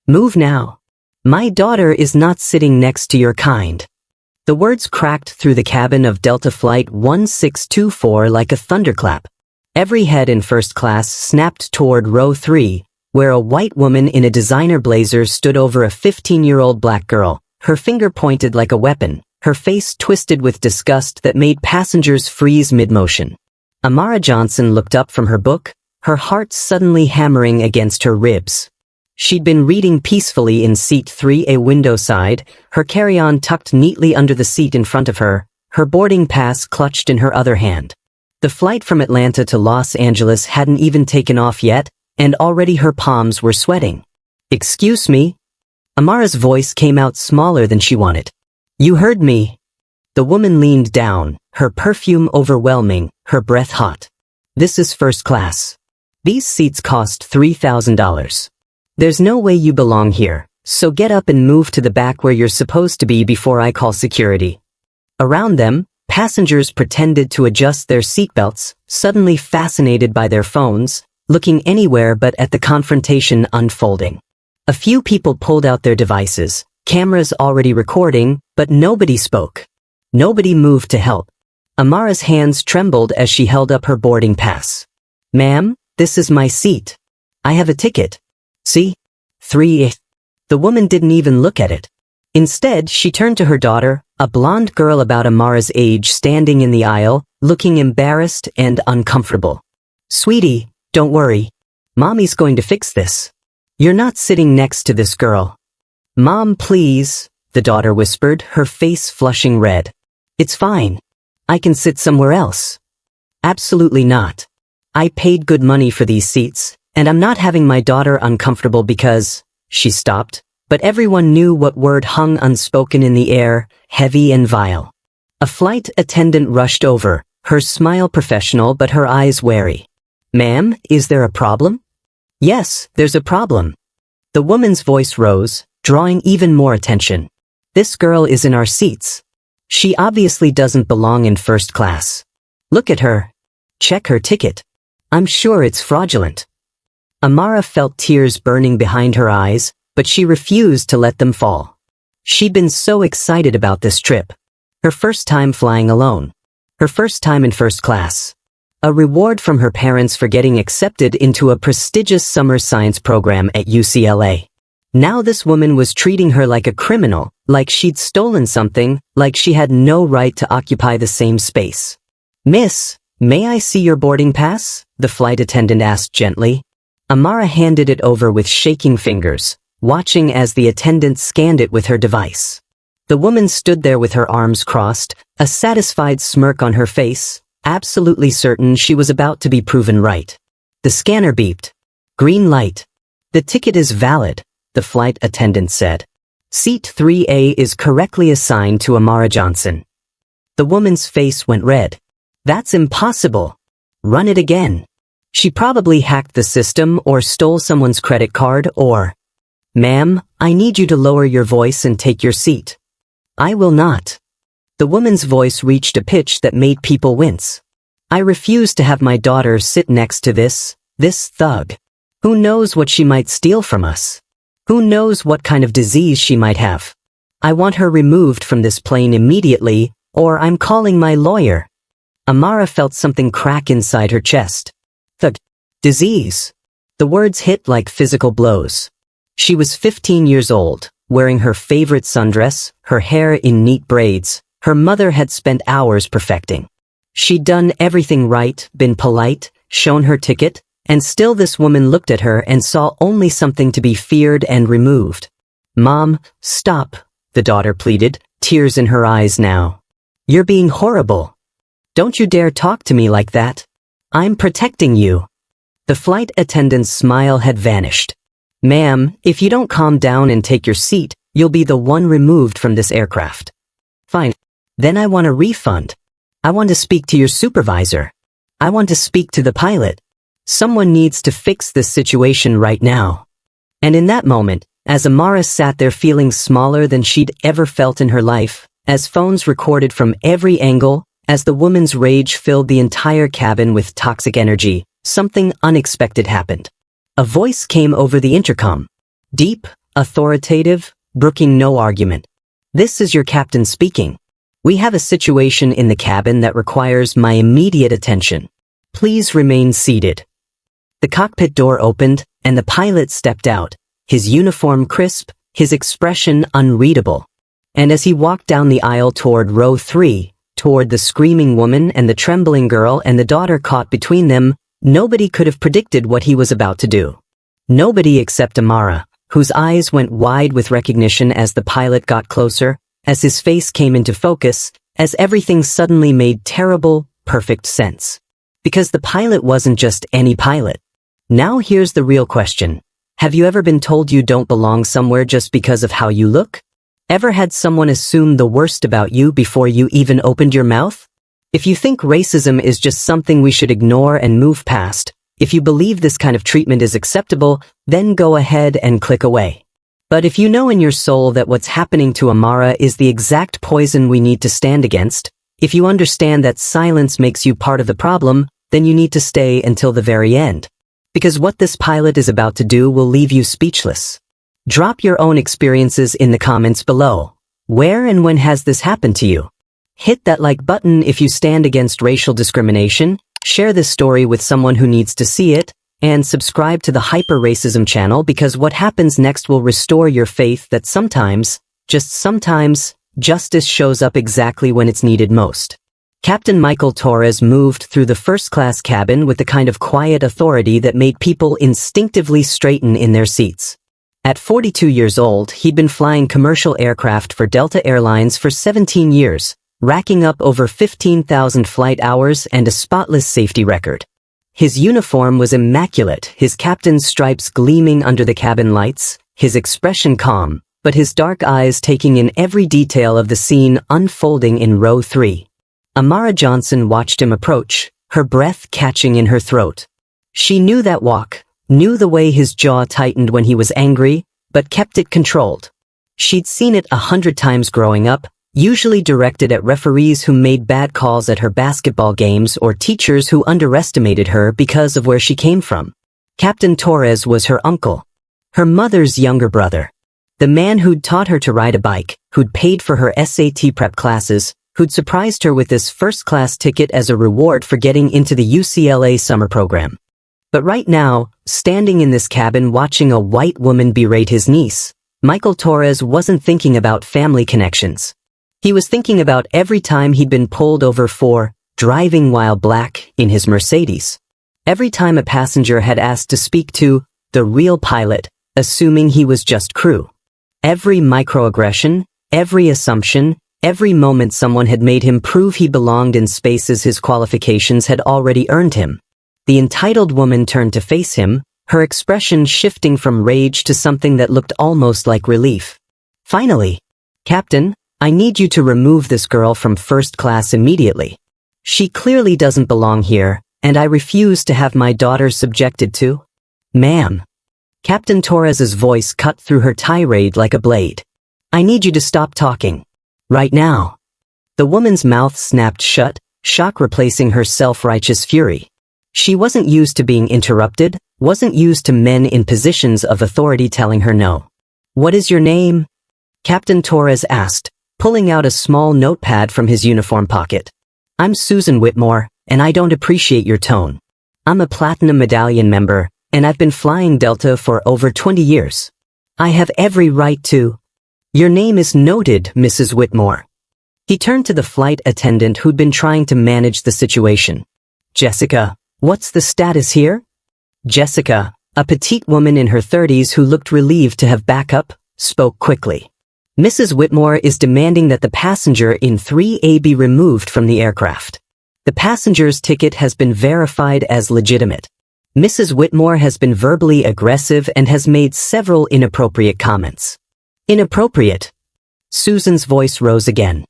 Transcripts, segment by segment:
Move now. My daughter is not sitting next to your kind. The words cracked through the cabin of Delta Flight 1624 like a thunderclap. Every head in first class snapped toward row 3, where a white woman in a designer blazer stood over a 15-year-old black girl, her finger pointed like a weapon, her face twisted with disgust that made passengers freeze mid-motion. Maya Richardson looked up from her book, her heart suddenly hammering against her ribs. She'd been reading peacefully in seat 3A window side, her carry-on tucked neatly under the seat in front of her, her boarding pass clutched in her other hand. The flight from Atlanta to Los Angeles hadn't even taken off yet, and already her palms were sweating. "Excuse me?" Amara's voice came out smaller than she wanted. "You heard me." The woman leaned down, her perfume overwhelming, her breath hot. "This is first class. These seats cost $3,000. There's no way you belong here, so get up and move to the back where you're supposed to be before I call security." Around them, passengers pretended to adjust their seatbelts, suddenly fascinated by their phones, looking anywhere but at the confrontation unfolding. A few people pulled out their devices, cameras already recording, but nobody spoke. Nobody moved to help. Amara's hands trembled as she held up her boarding pass. "Ma'am, this is my seat. I have a ticket. See? 3. The woman didn't even look at it. Instead, she turned to her daughter, a blonde girl about Amara's age standing in the aisle, looking embarrassed and uncomfortable. "Sweetie, don't worry. Mommy's going to fix this. You're not sitting next to this girl." "Mom, please," the daughter whispered, her face flushing red. "It's fine. I can sit somewhere else." "Absolutely not. I paid good money for these seats, and I'm not having my daughter uncomfortable because—" She stopped, but everyone knew what word hung unspoken in the air, heavy and vile. A flight attendant rushed over, her smile professional but her eyes wary. "Ma'am, is there a problem?" "Yes, there's a problem." The woman's voice rose, drawing even more attention. "This girl is in our seats. She obviously doesn't belong in first class. Look at her. Check her ticket. I'm sure it's fraudulent." Amara felt tears burning behind her eyes, but she refused to let them fall. She'd been so excited about this trip. Her first time flying alone. Her first time in first class. A reward from her parents for getting accepted into a prestigious summer science program at UCLA. Now this woman was treating her like a criminal, like she'd stolen something, like she had no right to occupy the same space. "Miss, may I see your boarding pass?" the flight attendant asked gently. Amara handed it over with shaking fingers, watching as the attendant scanned it with her device. The woman stood there with her arms crossed, a satisfied smirk on her face, absolutely certain she was about to be proven right. The scanner beeped. "Green light. The ticket is valid," the flight attendant said. "Seat 3A is correctly assigned to Maya Richardson." The woman's face went red. "That's impossible. Run it again." She probably hacked the system or stole someone's credit card or— "Ma'am, I need you to lower your voice and take your seat." "I will not." The woman's voice reached a pitch that made people wince. "I refuse to have my daughter sit next to this thug. Who knows what she might steal from us? Who knows what kind of disease she might have? I want her removed from this plane immediately, or I'm calling my lawyer." Amara felt something crack inside her chest. "Thug. Disease." The words hit like physical blows. She was 15 years old, wearing her favorite sundress, her hair in neat braids, her mother had spent hours perfecting. She'd done everything right, been polite, shown her ticket, and still this woman looked at her and saw only something to be feared and removed. "Mom, stop," the daughter pleaded, tears in her eyes now. "You're being horrible. Don't you dare talk to me like that. I'm protecting you." The flight attendant's smile had vanished. "Ma'am, if you don't calm down and take your seat, you'll be the one removed from this aircraft." "Fine. Then I want a refund. I want to speak to your supervisor. I want to speak to the pilot. Someone needs to fix this situation right now." And in that moment, as Amara sat there feeling smaller than she'd ever felt in her life, as phones recorded from every angle, as the woman's rage filled the entire cabin with toxic energy, something unexpected happened. A voice came over the intercom. Deep, authoritative, brooking no argument. "This is your captain speaking. We have a situation in the cabin that requires my immediate attention. Please remain seated." The cockpit door opened, and the pilot stepped out, his uniform crisp, his expression unreadable. And as he walked down the aisle toward row 3, toward the screaming woman and the trembling girl and the daughter caught between them, nobody could have predicted what he was about to do. Nobody except Amara, whose eyes went wide with recognition as the pilot got closer, as his face came into focus, as everything suddenly made terrible, perfect sense. Because the pilot wasn't just any pilot. Now here's the real question. Have you ever been told you don't belong somewhere just because of how you look? Ever had someone assume the worst about you before you even opened your mouth? If you think racism is just something we should ignore and move past, if you believe this kind of treatment is acceptable, then go ahead and click away. But if you know in your soul that what's happening to Amara is the exact poison we need to stand against, if you understand that silence makes you part of the problem, then you need to stay until the very end. Because what this pilot is about to do will leave you speechless. Drop your own experiences in the comments below. Where and when has this happened to you? Hit that like button if you stand against racial discrimination, share this story with someone who needs to see it, and subscribe to the Hyper Racism channel because what happens next will restore your faith that sometimes, just sometimes, justice shows up exactly when it's needed most. Captain Michael Torres moved through the first-class cabin with the kind of quiet authority that made people instinctively straighten in their seats. At 42 years old, he'd been flying commercial aircraft for Delta Airlines for 17 years, racking up over 15,000 flight hours and a spotless safety record. His uniform was immaculate, his captain's stripes gleaming under the cabin lights, his expression calm, but his dark eyes taking in every detail of the scene unfolding in row 3. Amara Johnson watched him approach, her breath catching in her throat. She knew that walk, knew the way his jaw tightened when he was angry, but kept it controlled. She'd seen it 100 times growing up, usually directed at referees who made bad calls at her basketball games or teachers who underestimated her because of where she came from. Captain Torres was her uncle, her mother's younger brother, the man who'd taught her to ride a bike, who'd paid for her SAT prep classes, who'd surprised her with this first-class ticket as a reward for getting into the UCLA summer program. But right now, standing in this cabin watching a white woman berate his niece, Michael Torres wasn't thinking about family connections. He was thinking about every time he'd been pulled over for driving while black in his Mercedes. Every time a passenger had asked to speak to the real pilot, assuming he was just crew. Every microaggression, every assumption, every moment someone had made him prove he belonged in spaces his qualifications had already earned him. The entitled woman turned to face him, her expression shifting from rage to something that looked almost like relief. "Finally, Captain, I need you to remove this girl from first class immediately. She clearly doesn't belong here, and I refuse to have my daughter subjected to." "Ma'am." Captain Torres's voice cut through her tirade like a blade. "I need you to stop talking. Right now." The woman's mouth snapped shut, shock replacing her self-righteous fury. She wasn't used to being interrupted, wasn't used to men in positions of authority telling her no. "What is your name?" Captain Torres asked, pulling out a small notepad from his uniform pocket. "I'm Susan Whitmore, and I don't appreciate your tone. I'm a Platinum Medallion member, and I've been flying Delta for over 20 years. I have every right to—" "Your name is noted, Mrs. Whitmore." He turned to the flight attendant who'd been trying to manage the situation. "Jessica, what's the status here?" Jessica, a petite woman in her 30s who looked relieved to have backup, spoke quickly. "Mrs. Whitmore is demanding that the passenger in 3A be removed from the aircraft. The passenger's ticket has been verified as legitimate. Mrs. Whitmore has been verbally aggressive and has made several inappropriate comments." "Inappropriate?" Susan's voice rose again.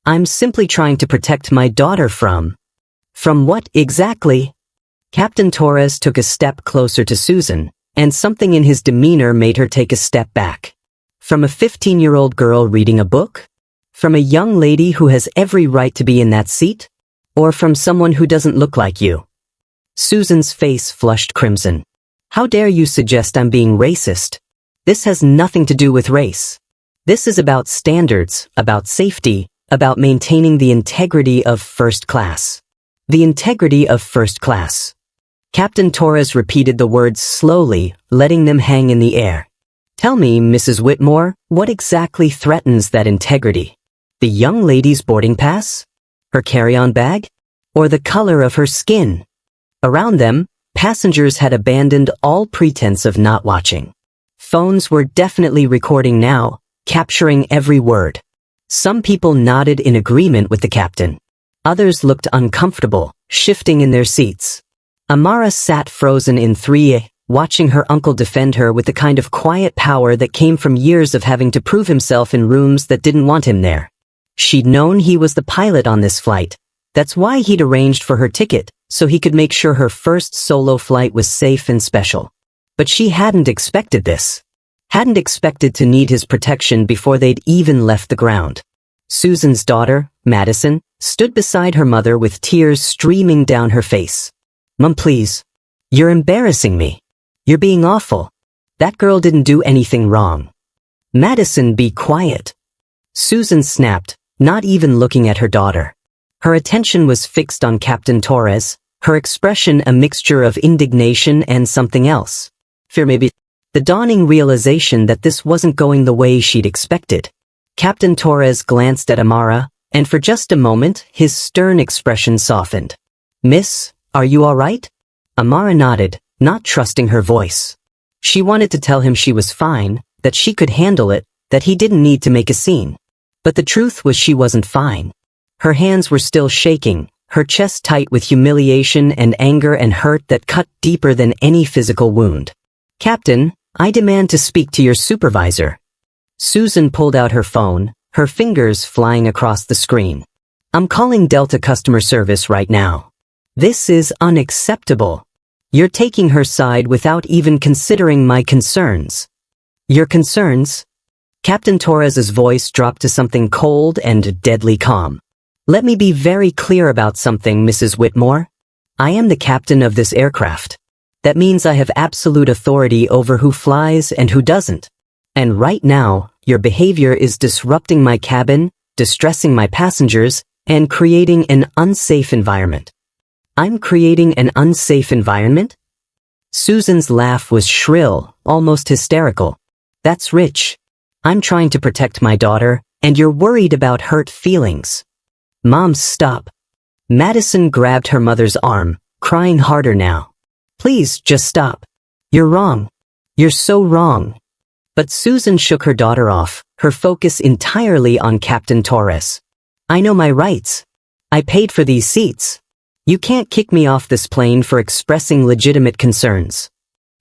"I'm simply trying to protect my daughter from—" "From what exactly?" Captain Torres took a step closer to Susan, and something in his demeanor made her take a step back. "From a 15-year-old girl reading a book? From a young lady who has every right to be in that seat? Or from someone who doesn't look like you?" Susan's face flushed crimson. "How dare you suggest I'm being racist?" This has nothing to do with race. This is about standards, about safety, about maintaining the integrity of first class. The integrity of first class. Captain Torres repeated the words slowly, letting them hang in the air. Tell me, Mrs. Whitmore, what exactly threatens that integrity? The young lady's boarding pass? Her carry-on bag? Or the color of her skin? Around them, passengers had abandoned all pretense of not watching. Phones were definitely recording now, capturing every word. Some people nodded in agreement with the captain. Others looked uncomfortable, shifting in their seats. Amara sat frozen in 3A, watching her uncle defend her with the kind of quiet power that came from years of having to prove himself in rooms that didn't want him there. She'd known he was the pilot on this flight. That's why he'd arranged for her ticket, so he could make sure her first solo flight was safe and special. But she hadn't expected this. Hadn't expected to need his protection before they'd even left the ground. Susan's daughter, Madison, stood beside her mother with tears streaming down her face. Mom, please. You're embarrassing me. You're being awful. That girl didn't do anything wrong. Madison, be quiet. Susan snapped, not even looking at her daughter. Her attention was fixed on Captain Torres, her expression a mixture of indignation and something else. Fear, maybe. The dawning realization that this wasn't going the way she'd expected. Captain Torres glanced at Amara, and for just a moment, his stern expression softened. Miss, are you all right? Amara nodded, not trusting her voice. She wanted to tell him she was fine, that she could handle it, that he didn't need to make a scene. But the truth was she wasn't fine. Her hands were still shaking, her chest tight with humiliation and anger and hurt that cut deeper than any physical wound. Captain, I demand to speak to your supervisor. Susan pulled out her phone, her fingers flying across the screen. I'm calling Delta customer service right now. This is unacceptable. You're taking her side without even considering my concerns. Your concerns? Captain Torres's voice dropped to something cold and deadly calm. Let me be very clear about something, Mrs. Whitmore. I am the captain of this aircraft. That means I have absolute authority over who flies and who doesn't. And right now, your behavior is disrupting my cabin, distressing my passengers, and creating an unsafe environment. I'm creating an unsafe environment? Susan's laugh was shrill, almost hysterical. That's rich. I'm trying to protect my daughter, and you're worried about hurt feelings. Mom, stop. Madison grabbed her mother's arm, crying harder now. Please, just stop. You're wrong. You're so wrong. But Susan shook her daughter off, her focus entirely on Captain Torres. I know my rights. I paid for these seats. You can't kick me off this plane for expressing legitimate concerns.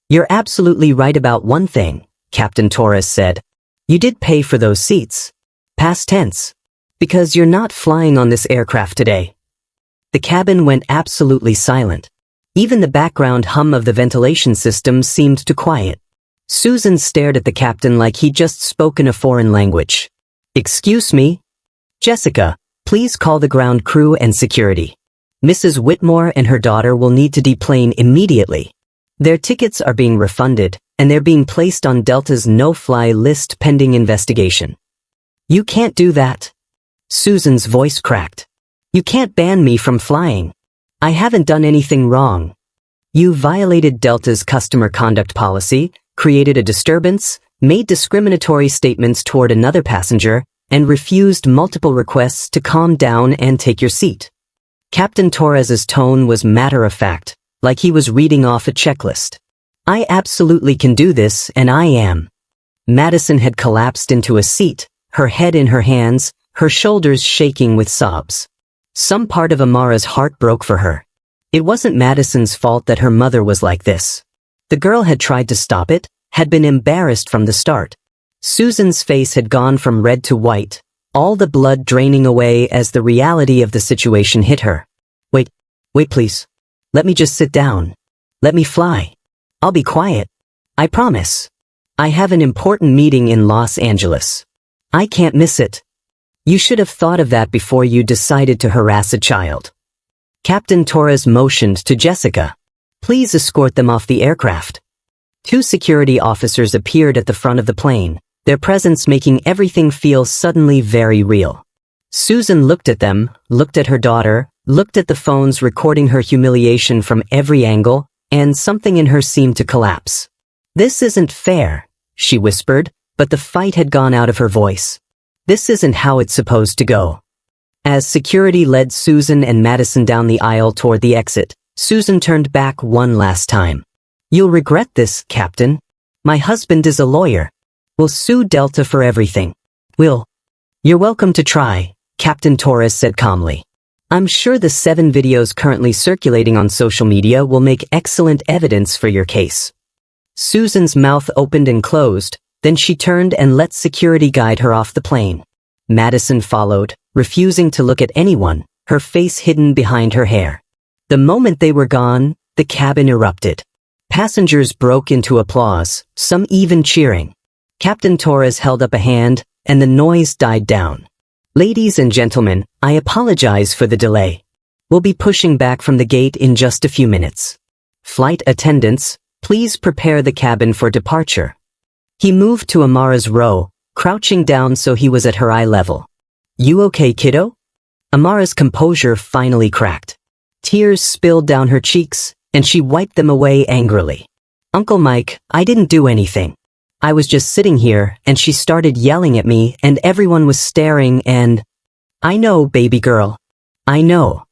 You're absolutely right about one thing, Captain Torres said. You did pay for those seats. Past tense. Because you're not flying on this aircraft today. The cabin went absolutely silent. Even the background hum of the ventilation system seemed to quiet. Susan stared at the captain like he'd just spoken a foreign language. Excuse me? Jessica, please call the ground crew and security. Mrs. Whitmore and her daughter will need to deplane immediately. Their tickets are being refunded, and they're being placed on Delta's no-fly list pending investigation. You can't do that. Susan's voice cracked. You can't ban me from flying. I haven't done anything wrong. You violated Delta's customer conduct policy, created a disturbance, made discriminatory statements toward another passenger, and refused multiple requests to calm down and take your seat. Captain Torres's tone was matter-of-fact, like he was reading off a checklist. I absolutely can do this, and I am. Madison had collapsed into a seat, her head in her hands, her shoulders shaking with sobs. Some part of Amara's heart broke for her. It wasn't Madison's fault that her mother was like this. The girl had tried to stop it, had been embarrassed from the start. Susan's face had gone from red to white, all the blood draining away as the reality of the situation hit her. Wait please. Let me just sit down. Let me fly. I'll be quiet. I promise. I have an important meeting in Los Angeles. I can't miss it. You should have thought of that before you decided to harass a child. Captain Torres motioned to Jessica. Please escort them off the aircraft. Two security officers appeared at the front of the plane, their presence making everything feel suddenly very real. Susan looked at them, looked at her daughter, looked at the phones recording her humiliation from every angle, and something in her seemed to collapse. "This isn't fair," she whispered, but the fight had gone out of her voice. "This isn't how it's supposed to go." As security led Susan and Madison down the aisle toward the exit, Susan turned back one last time. "You'll regret this, Captain. My husband is a lawyer. We'll sue Delta for everything. We'll." "You're welcome to try," Captain Torres said calmly. "I'm sure the 7 videos currently circulating on social media will make excellent evidence for your case." Susan's mouth opened and closed, then she turned and let security guide her off the plane. Madison followed, refusing to look at anyone, her face hidden behind her hair. The moment they were gone, the cabin erupted. Passengers broke into applause, some even cheering. Captain Torres held up a hand, and the noise died down. "Ladies and gentlemen, I apologize for the delay. We'll be pushing back from the gate in just a few minutes. Flight attendants, please prepare the cabin for departure." He moved to Amara's row, crouching down so he was at her eye level. "You okay, kiddo?" Amara's composure finally cracked. Tears spilled down her cheeks, and she wiped them away angrily. "Uncle Mike, I didn't do anything. I was just sitting here, and she started yelling at me, and everyone was staring, and—" "I know, baby girl. I know."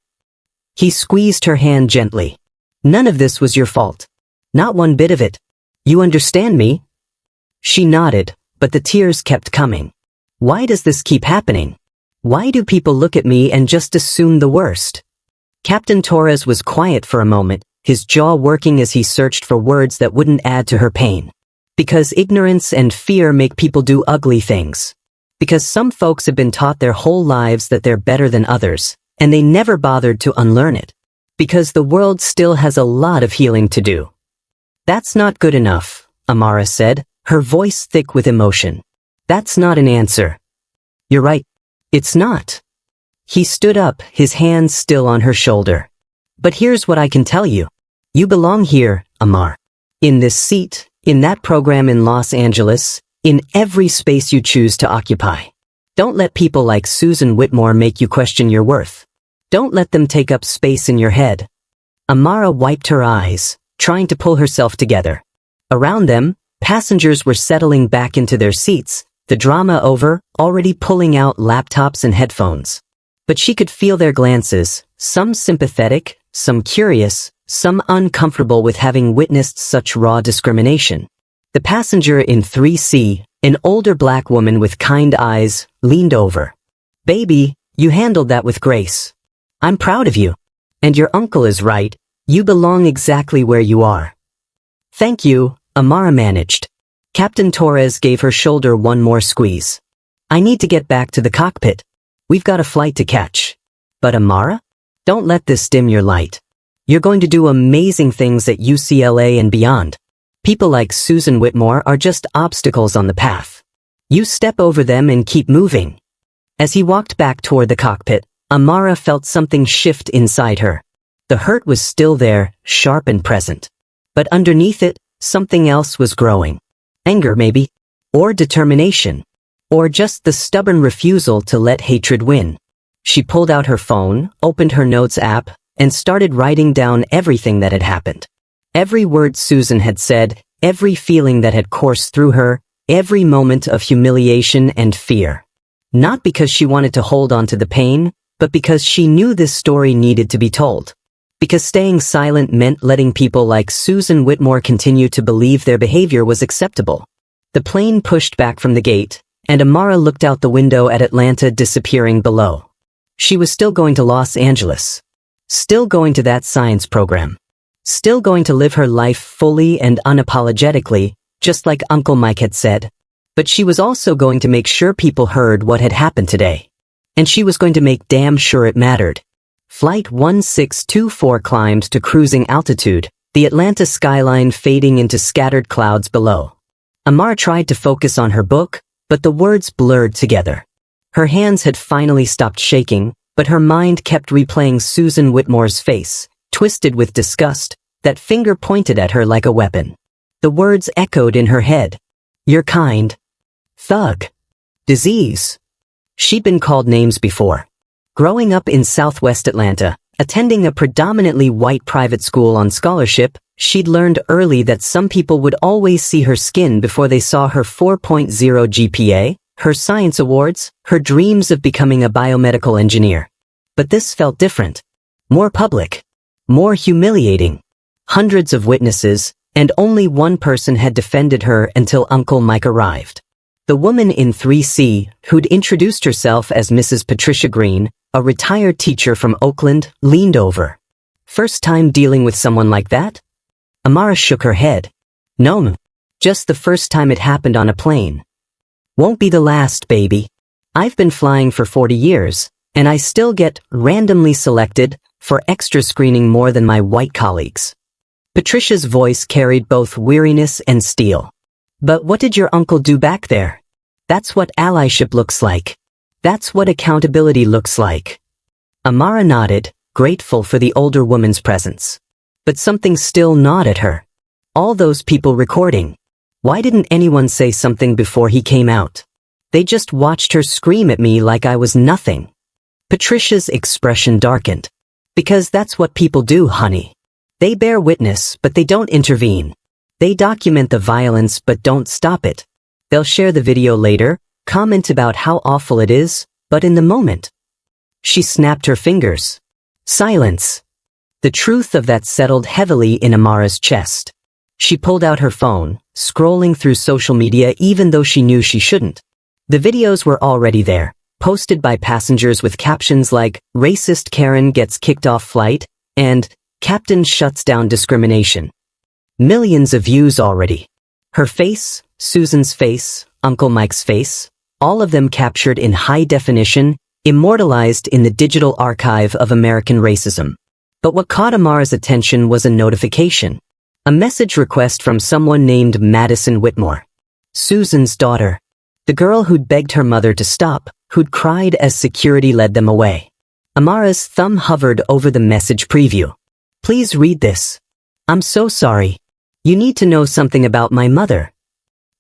He squeezed her hand gently. "None of this was your fault. Not one bit of it. You understand me?" She nodded, but the tears kept coming. "Why does this keep happening? Why do people look at me and just assume the worst?" Captain Torres was quiet for a moment, his jaw working as he searched for words that wouldn't add to her pain. Because ignorance and fear make people do ugly things. Because some folks have been taught their whole lives that they're better than others, and they never bothered to unlearn it. Because the world still has a lot of healing to do. "That's not good enough," Amara said, her voice thick with emotion. "That's not an answer." "You're right. It's not." He stood up, his hands still on her shoulder. "But here's what I can tell you. You belong here, Amar. In this seat, in that program in Los Angeles, in every space you choose to occupy. Don't let people like Susan Whitmore make you question your worth. Don't let them take up space in your head." Amara wiped her eyes, trying to pull herself together. Around them, passengers were settling back into their seats, the drama over, already pulling out laptops and headphones. But she could feel their glances, some sympathetic, some curious, some uncomfortable with having witnessed such raw discrimination. The passenger in 3C, an older black woman with kind eyes, leaned over. "Baby, you handled that with grace. I'm proud of you. And your uncle is right, you belong exactly where you are." "Thank you," Amara managed. Captain Torres gave her shoulder one more squeeze. "I need to get back to the cockpit. We've got a flight to catch." "But Amara? Don't let this dim your light. You're going to do amazing things at UCLA and beyond. People like Susan Whitmore are just obstacles on the path. You step over them and keep moving." As he walked back toward the cockpit, Amara felt something shift inside her. The hurt was still there, sharp and present. But underneath it, something else was growing. Anger maybe. Or determination. Or just the stubborn refusal to let hatred win. She pulled out her phone, opened her notes app, and started writing down everything that had happened. Every word Susan had said, every feeling that had coursed through her, every moment of humiliation and fear. Not because she wanted to hold on to the pain, but because she knew this story needed to be told. Because staying silent meant letting people like Susan Whitmore continue to believe their behavior was acceptable. The plane pushed back from the gate, and Amara looked out the window at Atlanta disappearing below. She was still going to Los Angeles. Still going to that science program. Still going to live her life fully and unapologetically, just like Uncle Mike had said. But she was also going to make sure people heard what had happened today. And she was going to make damn sure it mattered. Flight 1624 climbed to cruising altitude, the Atlanta skyline fading into scattered clouds below. Amara tried to focus on her book, but the words blurred together. Her hands had finally stopped shaking, but her mind kept replaying Susan Whitmore's face, twisted with disgust, that finger pointed at her like a weapon. The words echoed in her head. Your kind. Thug. Disease. She'd been called names before. Growing up in Southwest Atlanta, attending a predominantly white private school on scholarship, she'd learned early that some people would always see her skin before they saw her 4.0 GPA, her science awards, her dreams of becoming a biomedical engineer. But this felt different. More public. More humiliating. Hundreds of witnesses, and only one person had defended her until Uncle Mike arrived. The woman in 3C, who'd introduced herself as Mrs. Patricia Green, a retired teacher from Oakland, leaned over. First time dealing with someone like that? Amara shook her head. No, just the first time it happened on a plane. Won't be the last, baby. I've been flying for 40 years, and I still get randomly selected for extra screening more than my white colleagues. Patricia's voice carried both weariness and steel. But what did your uncle do back there? That's what allyship looks like. That's what accountability looks like. Amara nodded, grateful for the older woman's presence. But something still gnawed at her. All those people recording. Why didn't anyone say something before he came out? They just watched her scream at me like I was nothing. Patricia's expression darkened. Because that's what people do, honey. They bear witness, but they don't intervene. They document the violence but don't stop it. They'll share the video later, comment about how awful it is, but in the moment. She snapped her fingers. Silence. The truth of that settled heavily in Amara's chest. She pulled out her phone, scrolling through social media even though she knew she shouldn't. The videos were already there, posted by passengers with captions like, "Racist Karen gets kicked off flight," and "Captain shuts down discrimination." Millions of views already. Her face, Susan's face, Uncle Mike's face, all of them captured in high definition, immortalized in the digital archive of American racism. But what caught Amara's attention was a notification. A message request from someone named Madison Whitmore. Susan's daughter. The girl who'd begged her mother to stop, who'd cried as security led them away. Amara's thumb hovered over the message preview. Please read this. I'm so sorry. You need to know something about my mother.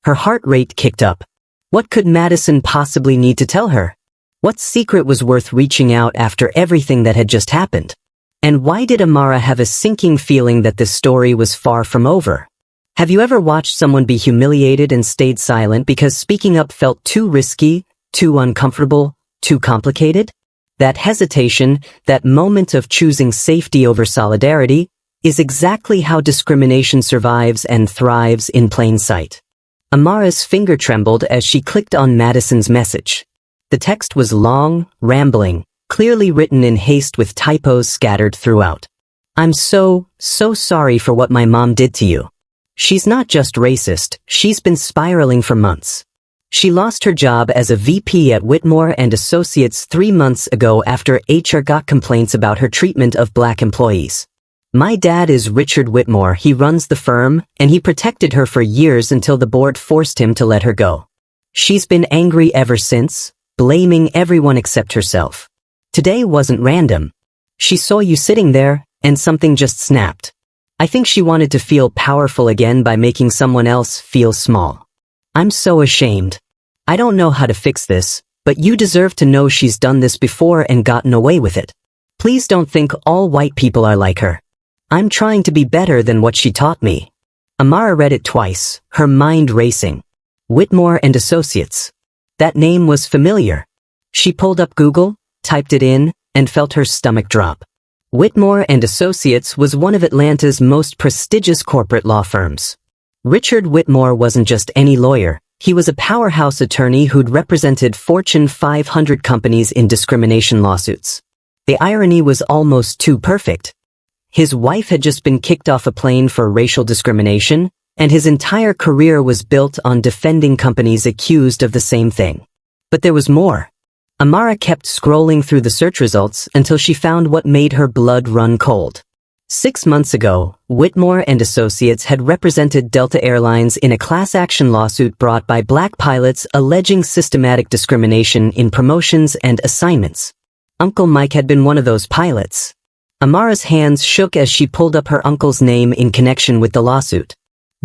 Her heart rate kicked up. What could Madison possibly need to tell her? What secret was worth reaching out after everything that had just happened? And why did Amara have a sinking feeling that this story was far from over? Have you ever watched someone be humiliated and stayed silent because speaking up felt too risky, too uncomfortable, too complicated? That hesitation, that moment of choosing safety over solidarity, is exactly how discrimination survives and thrives in plain sight. Amara's finger trembled as she clicked on Madison's message. The text was long, rambling, clearly written in haste with typos scattered throughout. I'm so sorry for what my mom did to you. She's not just racist, she's been spiraling for months. She lost her job as a VP at Whitmore and Associates 3 months ago after HR got complaints about her treatment of black employees. My dad is Richard Whitmore, he runs the firm, and he protected her for years until the board forced him to let her go. She's been angry ever since, blaming everyone except herself. Today wasn't random. She saw you sitting there, and something just snapped. I think she wanted to feel powerful again by making someone else feel small. I'm so ashamed. I don't know how to fix this, but you deserve to know she's done this before and gotten away with it. Please don't think all white people are like her. I'm trying to be better than what she taught me. Amara read it twice, her mind racing. Whitmore and Associates. That name was familiar. She pulled up Google, typed it in, and felt her stomach drop. Whitmore and Associates was one of Atlanta's most prestigious corporate law firms. Richard Whitmore wasn't just any lawyer. He was a powerhouse attorney who'd represented Fortune 500 companies in discrimination lawsuits. The irony was almost too perfect. His wife had just been kicked off a plane for racial discrimination, and his entire career was built on defending companies accused of the same thing. But there was more. Amara kept scrolling through the search results until she found what made her blood run cold. 6 months ago, Whitmore and Associates had represented Delta Airlines in a class action lawsuit brought by black pilots alleging systematic discrimination in promotions and assignments. Uncle Mike had been one of those pilots. Amara's hands shook as she pulled up her uncle's name in connection with the lawsuit.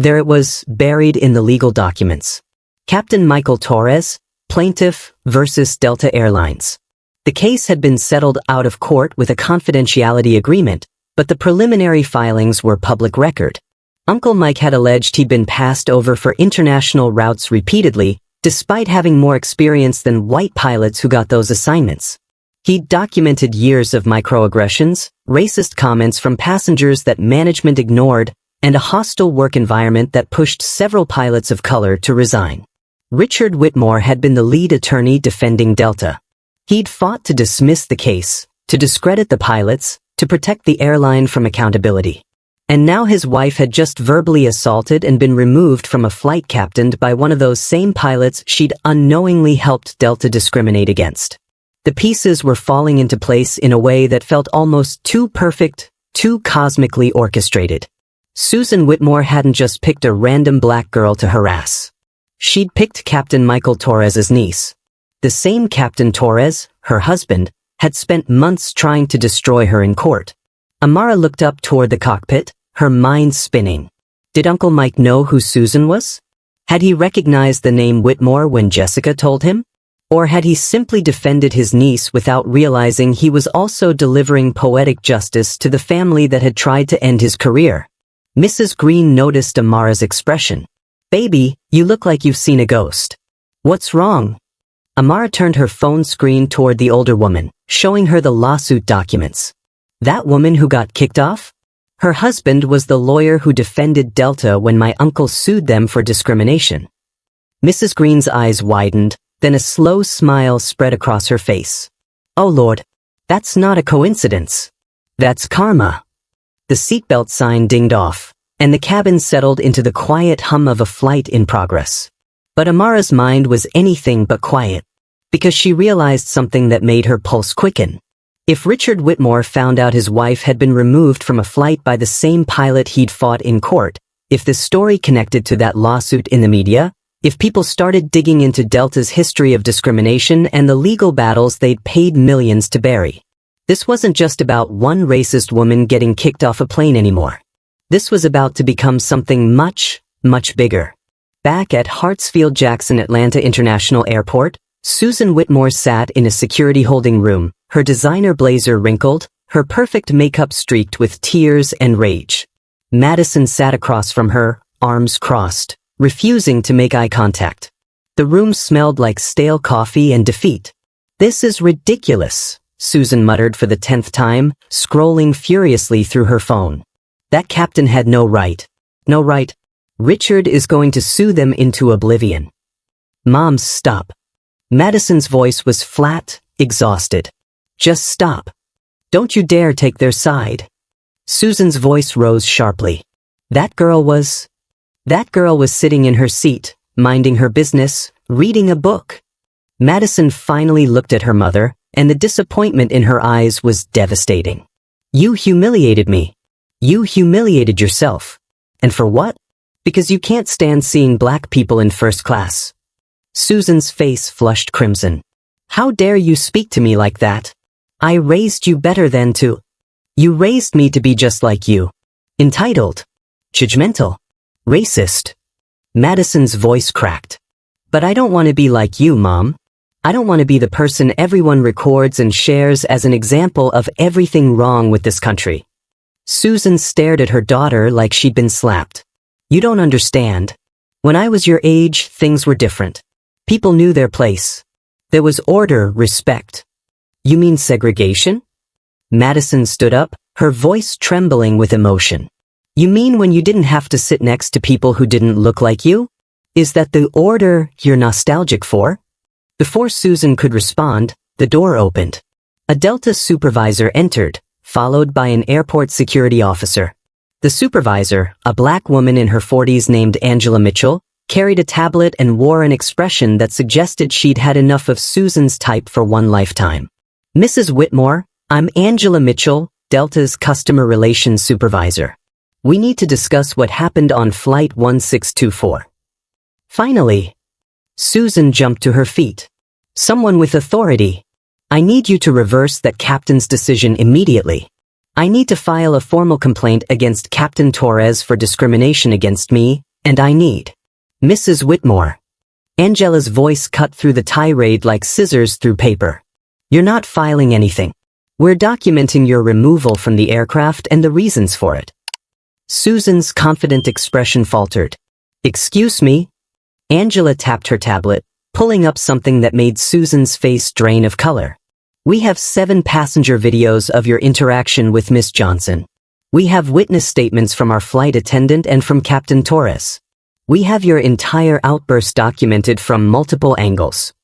There it was, buried in the legal documents. Captain Michael Torres, plaintiff versus Delta Airlines. The case had been settled out of court with a confidentiality agreement, but the preliminary filings were public record. Uncle Mike had alleged he'd been passed over for international routes repeatedly, despite having more experience than white pilots who got those assignments. He'd documented years of microaggressions, racist comments from passengers that management ignored, and a hostile work environment that pushed several pilots of color to resign. Richard Whitmore had been the lead attorney defending Delta. He'd fought to dismiss the case, to discredit the pilots, to protect the airline from accountability. And now his wife had just verbally assaulted and been removed from a flight captained by one of those same pilots she'd unknowingly helped Delta discriminate against. The pieces were falling into place in a way that felt almost too perfect, too cosmically orchestrated. Susan Whitmore hadn't just picked a random black girl to harass. She'd picked Captain Michael Torres's niece. The same Captain Torres, her husband, had spent months trying to destroy her in court. Amara looked up toward the cockpit, her mind spinning. Did Uncle Mike know who Susan was? Had he recognized the name Whitmore when Jessica told him? Or had he simply defended his niece without realizing he was also delivering poetic justice to the family that had tried to end his career? Mrs. Green noticed Amara's expression. "Baby, you look like you've seen a ghost. What's wrong?" Amara turned her phone screen toward the older woman, showing her the lawsuit documents. That woman who got kicked off? Her husband was the lawyer who defended Delta when my uncle sued them for discrimination. Mrs. Green's eyes widened, then a slow smile spread across her face. "Oh Lord, that's not a coincidence. That's karma." The seatbelt sign dinged off, and the cabin settled into the quiet hum of a flight in progress. But Amara's mind was anything but quiet, because she realized something that made her pulse quicken. If Richard Whitmore found out his wife had been removed from a flight by the same pilot he'd fought in court, if the story connected to that lawsuit in the media, if people started digging into Delta's history of discrimination and the legal battles they'd paid millions to bury, this wasn't just about one racist woman getting kicked off a plane anymore. This was about to become something much, much bigger. Back at Hartsfield-Jackson Atlanta International Airport, Susan Whitmore sat in a security holding room, her designer blazer wrinkled, her perfect makeup streaked with tears and rage. Madison sat across from her, arms crossed, refusing to make eye contact. The room smelled like stale coffee and defeat. "This is ridiculous," Susan muttered for the 10th time, scrolling furiously through her phone. That captain had no right. No right. Richard is going to sue them into oblivion. "Mom, stop." Madison's voice was flat, exhausted. "Just stop. Don't you dare take their side." Susan's voice rose sharply. That girl was sitting in her seat, minding her business, reading a book. Madison finally looked at her mother, and the disappointment in her eyes was devastating. "You humiliated me. You humiliated yourself. And for what? Because you can't stand seeing black people in first class." Susan's face flushed crimson. "How dare you speak to me like that? I raised you better than to. You raised me to be just like you. Entitled. Judgmental. Racist." Madison's voice cracked. "But I don't want to be like you, Mom. I don't want to be the person everyone records and shares as an example of everything wrong with this country." Susan stared at her daughter like she'd been slapped. "You don't understand. When I was your age, things were different. People knew their place. There was order, respect." "You mean segregation?" Madison stood up, her voice trembling with emotion. "You mean when you didn't have to sit next to people who didn't look like you? Is that the order you're nostalgic for?" Before Susan could respond, the door opened. A Delta supervisor entered, followed by an airport security officer. The supervisor, a black woman in her 40s named Angela Mitchell, carried a tablet and wore an expression that suggested she'd had enough of Susan's type for one lifetime. "Mrs. Whitmore, I'm Angela Mitchell, Delta's customer relations supervisor. We need to discuss what happened on flight 1624. Finally, Susan jumped to her feet. "Someone with authority. I need you to reverse that captain's decision immediately. I need to file a formal complaint against Captain Torres for discrimination against me, And I need Mrs. Whitmore. Angela's voice cut through the tirade like scissors through paper. You're not filing anything. We're documenting your removal from the aircraft and the reasons for it. Susan's confident expression faltered. Excuse me? Angela tapped her tablet, pulling up something that made Susan's face drain of color. We have 7 passenger videos of your interaction with Miss Johnson. We have witness statements from our flight attendant and from Captain Torres. We have your entire outburst documented from multiple angles.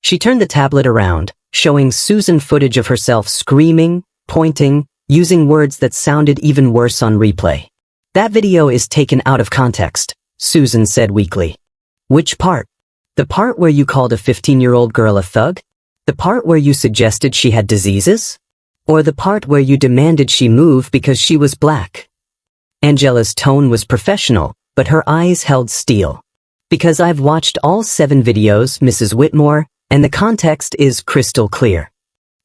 She turned the tablet around, showing Susan footage of herself screaming, pointing, using words that sounded even worse on replay. That video is taken out of context, Susan said weakly. Which part? The part where you called a 15-year-old girl a thug? The part where you suggested she had diseases? Or the part where you demanded she move because she was black? Angela's tone was professional, but her eyes held steel. Because I've watched all 7 videos, Mrs. Whitmore, and the context is crystal clear.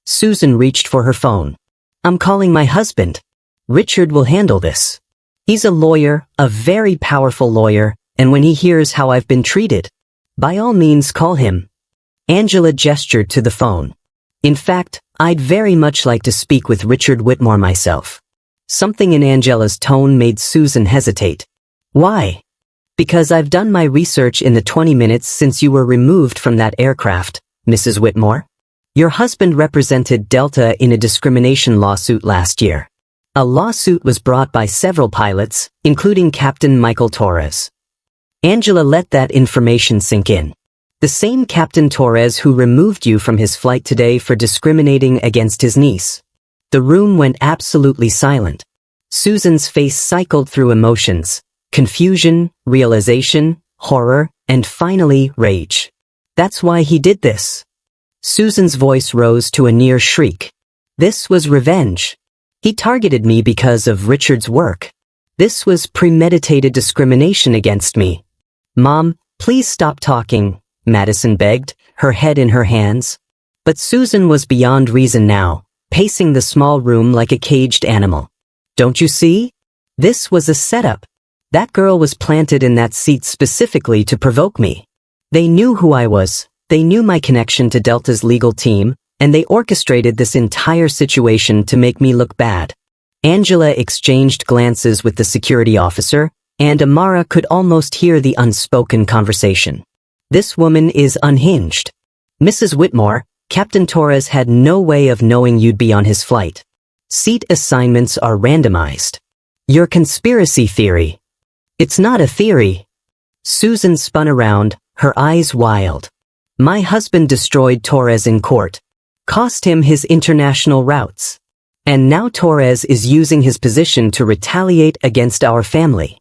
Susan reached for her phone. I'm calling my husband. Richard will handle this. He's a lawyer, a very powerful lawyer, and when he hears how I've been treated, by all means call him. Angela gestured to the phone. In fact, I'd very much like to speak with Richard Whitmore myself. Something in Angela's tone made Susan hesitate. Why? Because I've done my research in the 20 minutes since you were removed from that aircraft, Mrs. Whitmore. Your husband represented Delta in a discrimination lawsuit last year. A lawsuit was brought by several pilots, including Captain Michael Torres. Angela let that information sink in. The same Captain Torres who removed you from his flight today for discriminating against his niece. The room went absolutely silent. Susan's face cycled through emotions. Confusion, realization, horror, and finally, rage. That's why he did this. Susan's voice rose to a near shriek. This was revenge. He targeted me because of Richard's work. This was premeditated discrimination against me. Mom, please stop talking, Madison begged, her head in her hands. But Susan was beyond reason now, pacing the small room like a caged animal. Don't you see? This was a setup. That girl was planted in that seat specifically to provoke me. They knew who I was, they knew my connection to Delta's legal team, and they orchestrated this entire situation to make me look bad. Angela exchanged glances with the security officer, and Amara could almost hear the unspoken conversation. This woman is unhinged. Mrs. Whitmore, Captain Torres had no way of knowing you'd be on his flight. Seat assignments are randomized. Your conspiracy theory. It's not a theory. Susan spun around, her eyes wild. My husband destroyed Torres in court. Cost him his international routes. And now Torres is using his position to retaliate against our family.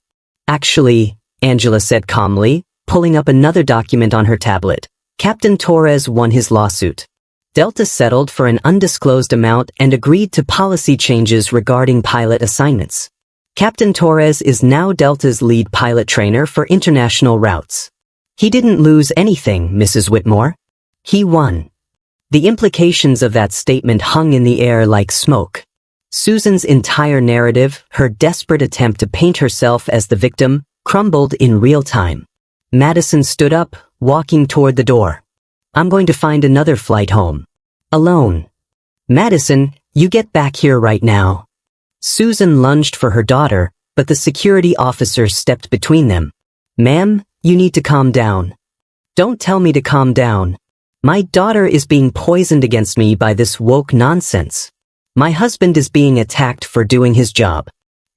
Actually, Angela said calmly, pulling up another document on her tablet. Captain Torres won his lawsuit. Delta settled for an undisclosed amount and agreed to policy changes regarding pilot assignments. Captain Torres is now Delta's lead pilot trainer for international routes. He didn't lose anything, Mrs. Whitmore. He won. The implications of that statement hung in the air like smoke. Susan's entire narrative, her desperate attempt to paint herself as the victim, crumbled in real time. Madison stood up, walking toward the door. I'm going to find another flight home. Alone. Madison, you get back here right now. Susan lunged for her daughter, but the security officer stepped between them. Ma'am, you need to calm down. Don't tell me to calm down. My daughter is being poisoned against me by this woke nonsense. My husband is being attacked for doing his job.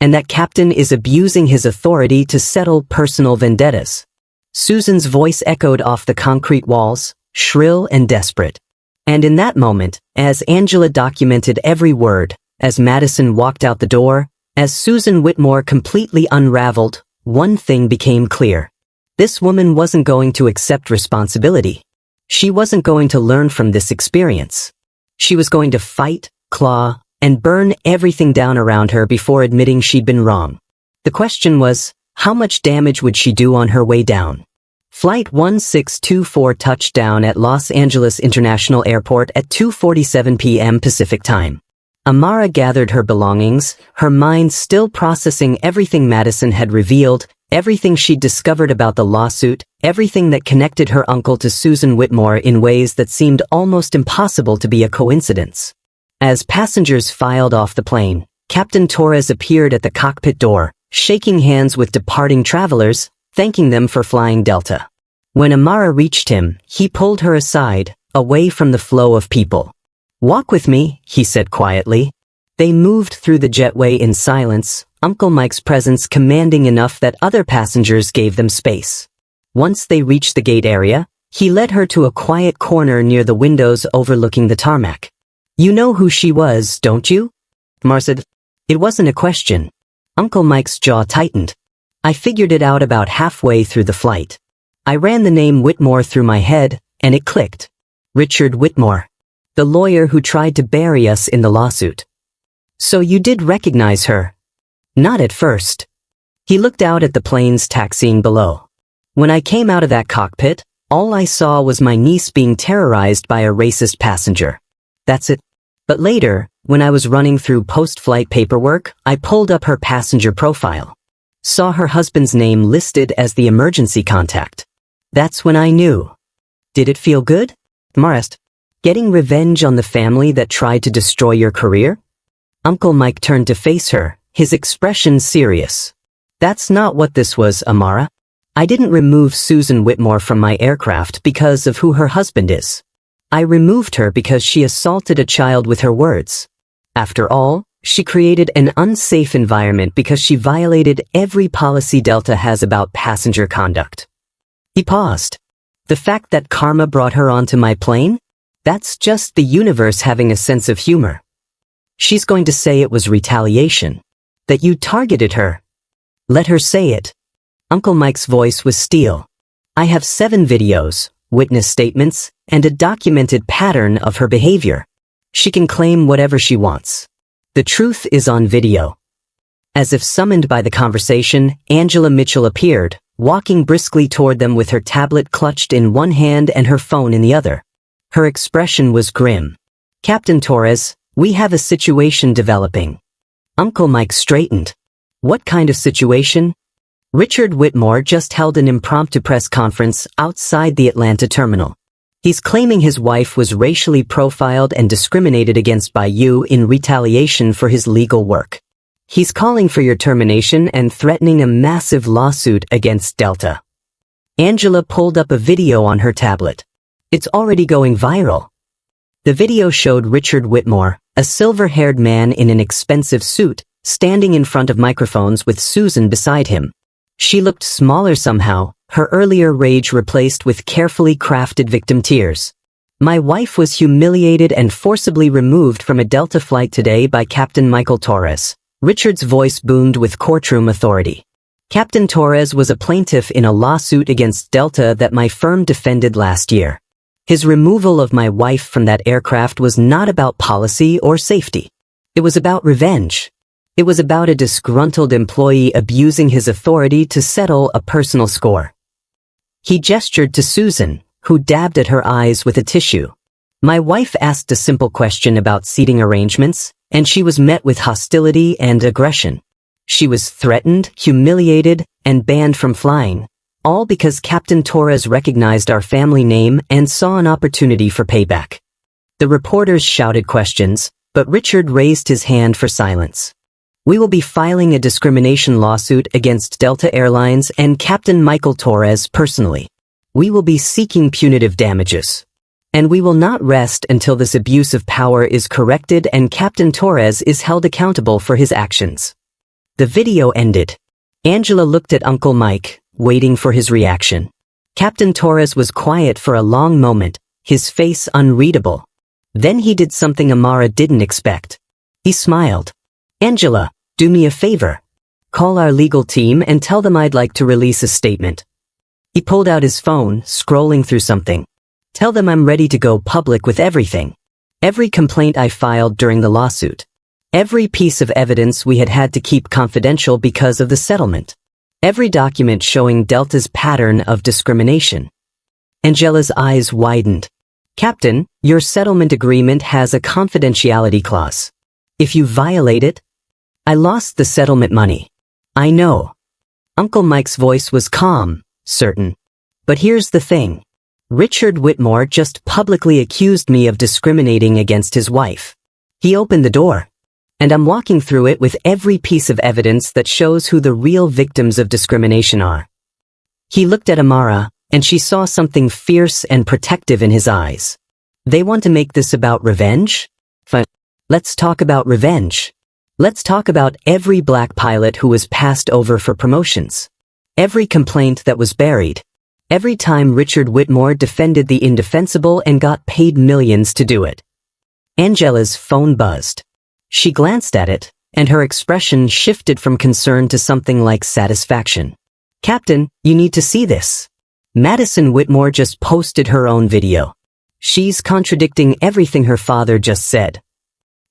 And that captain is abusing his authority to settle personal vendettas. Susan's voice echoed off the concrete walls, shrill and desperate. And in that moment, as Angela documented every word, as Madison walked out the door, as Susan Whitmore completely unraveled, one thing became clear. This woman wasn't going to accept responsibility. She wasn't going to learn from this experience. She was going to fight, claw, and burn everything down around her before admitting she'd been wrong. The question was, how much damage would she do on her way down? Flight 1624 touched down at Los Angeles International Airport at 2:47 p.m. Pacific Time. Amara gathered her belongings, her mind still processing everything Madison had revealed, Everything she'd discovered about the lawsuit, everything that connected her uncle to Susan Whitmore in ways that seemed almost impossible to be a coincidence. As passengers filed off the plane, Captain Torres appeared at the cockpit door, shaking hands with departing travelers, thanking them for flying Delta. When Amara reached him, he pulled her aside, away from the flow of people. "Walk with me," he said quietly. They moved through the jetway in silence, Uncle Mike's presence commanding enough that other passengers gave them space. Once they reached the gate area, he led her to a quiet corner near the windows overlooking the tarmac. "You know who she was, don't you?" Amara said. It wasn't a question. Uncle Mike's jaw tightened. "I figured it out about halfway through the flight. I ran the name Whitmore through my head, and it clicked. Richard Whitmore. The lawyer who tried to bury us in the lawsuit." "So you did recognize her?" "Not at first." He looked out at the planes taxiing below. "When I came out of that cockpit, all I saw was my niece being terrorized by a racist passenger. That's it. But later, when I was running through post-flight paperwork, I pulled up her passenger profile. Saw her husband's name listed as the emergency contact. That's when I knew." "Did it feel good?" Amara asked. "Getting revenge on the family that tried to destroy your career?" Uncle Mike turned to face her, his expression serious. "That's not what this was, Amara. I didn't remove Susan Whitmore from my aircraft because of who her husband is. I removed her because she assaulted a child with her words. After all, she created an unsafe environment because she violated every policy Delta has about passenger conduct." He paused. "The fact that karma brought her onto my plane? That's just the universe having a sense of humor. She's going to say it was retaliation. That you targeted her. Let her say it." Uncle Mike's voice was steel. "I have 7 videos, witness statements, and a documented pattern of her behavior. She can claim whatever she wants. The truth is on video." As if summoned by the conversation, Angela Mitchell appeared, walking briskly toward them with her tablet clutched in one hand and her phone in the other. Her expression was grim. "Captain Torres, we have a situation developing." Uncle Mike straightened. "What kind of situation?" "Richard Whitmore just held an impromptu press conference outside the Atlanta terminal. He's claiming his wife was racially profiled and discriminated against by you in retaliation for his legal work. He's calling for your termination and threatening a massive lawsuit against Delta." Angela pulled up a video on her tablet. "It's already going viral." The video showed Richard Whitmore, a silver-haired man in an expensive suit, standing in front of microphones with Susan beside him. She looked smaller somehow, her earlier rage replaced with carefully crafted victim tears. "My wife was humiliated and forcibly removed from a Delta flight today by Captain Michael Torres." Richard's voice boomed with courtroom authority. "Captain Torres was a plaintiff in a lawsuit against Delta that my firm defended last year. His removal of my wife from that aircraft was not about policy or safety. It was about revenge. It was about a disgruntled employee abusing his authority to settle a personal score." He gestured to Susan, who dabbed at her eyes with a tissue. "My wife asked a simple question about seating arrangements, and she was met with hostility and aggression. She was threatened, humiliated, and banned from flying, all because Captain Torres recognized our family name and saw an opportunity for payback." The reporters shouted questions, but Richard raised his hand for silence. "We will be filing a discrimination lawsuit against Delta Airlines and Captain Michael Torres personally. We will be seeking punitive damages. And we will not rest until this abuse of power is corrected and Captain Torres is held accountable for his actions." The video ended. Angela looked at Uncle Mike, waiting for his reaction. Captain Torres was quiet for a long moment, his face unreadable. Then he did something Amara didn't expect. He smiled. "Angela, do me a favor. Call our legal team and tell them I'd like to release a statement." He pulled out his phone, scrolling through something. "Tell them I'm ready to go public with everything. Every complaint I filed during the lawsuit. Every piece of evidence we had to keep confidential because of the settlement. Every document showing Delta's pattern of discrimination." Angela's eyes widened. "Captain, your settlement agreement has a confidentiality clause. If you violate it..." "I lost the settlement money. I know." Uncle Mike's voice was calm, certain. But here's the thing. Richard Whitmore just publicly accused me of discriminating against his wife. He opened the door. And I'm walking through it with every piece of evidence that shows who the real victims of discrimination are. He looked at Amara, and she saw something fierce and protective in his eyes. They want to make this about revenge? Fine. Let's talk about revenge. Let's talk about every black pilot who was passed over for promotions. Every complaint that was buried. Every time Richard Whitmore defended the indefensible and got paid millions to do it. Angela's phone buzzed. She glanced at it, and her expression shifted from concern to something like satisfaction. Captain, you need to see this. Madison Whitmore just posted her own video. She's contradicting everything her father just said.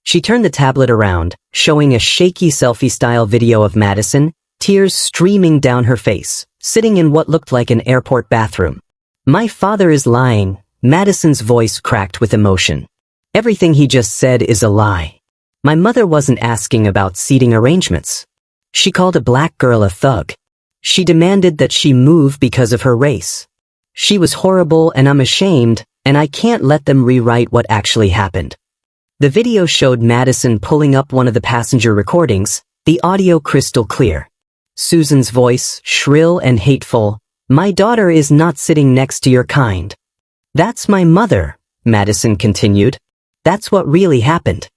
She turned the tablet around, showing a shaky selfie-style video of Madison, tears streaming down her face, sitting in what looked like an airport bathroom. My father is lying, Madison's voice cracked with emotion. Everything he just said is a lie. My mother wasn't asking about seating arrangements. She called a black girl a thug. She demanded that she move because of her race. She was horrible and I'm ashamed, and I can't let them rewrite what actually happened. The video showed Madison pulling up one of the passenger recordings, the audio crystal clear. Susan's voice, shrill and hateful, "My daughter is not sitting next to your kind." "That's my mother," Madison continued. "That's what really happened.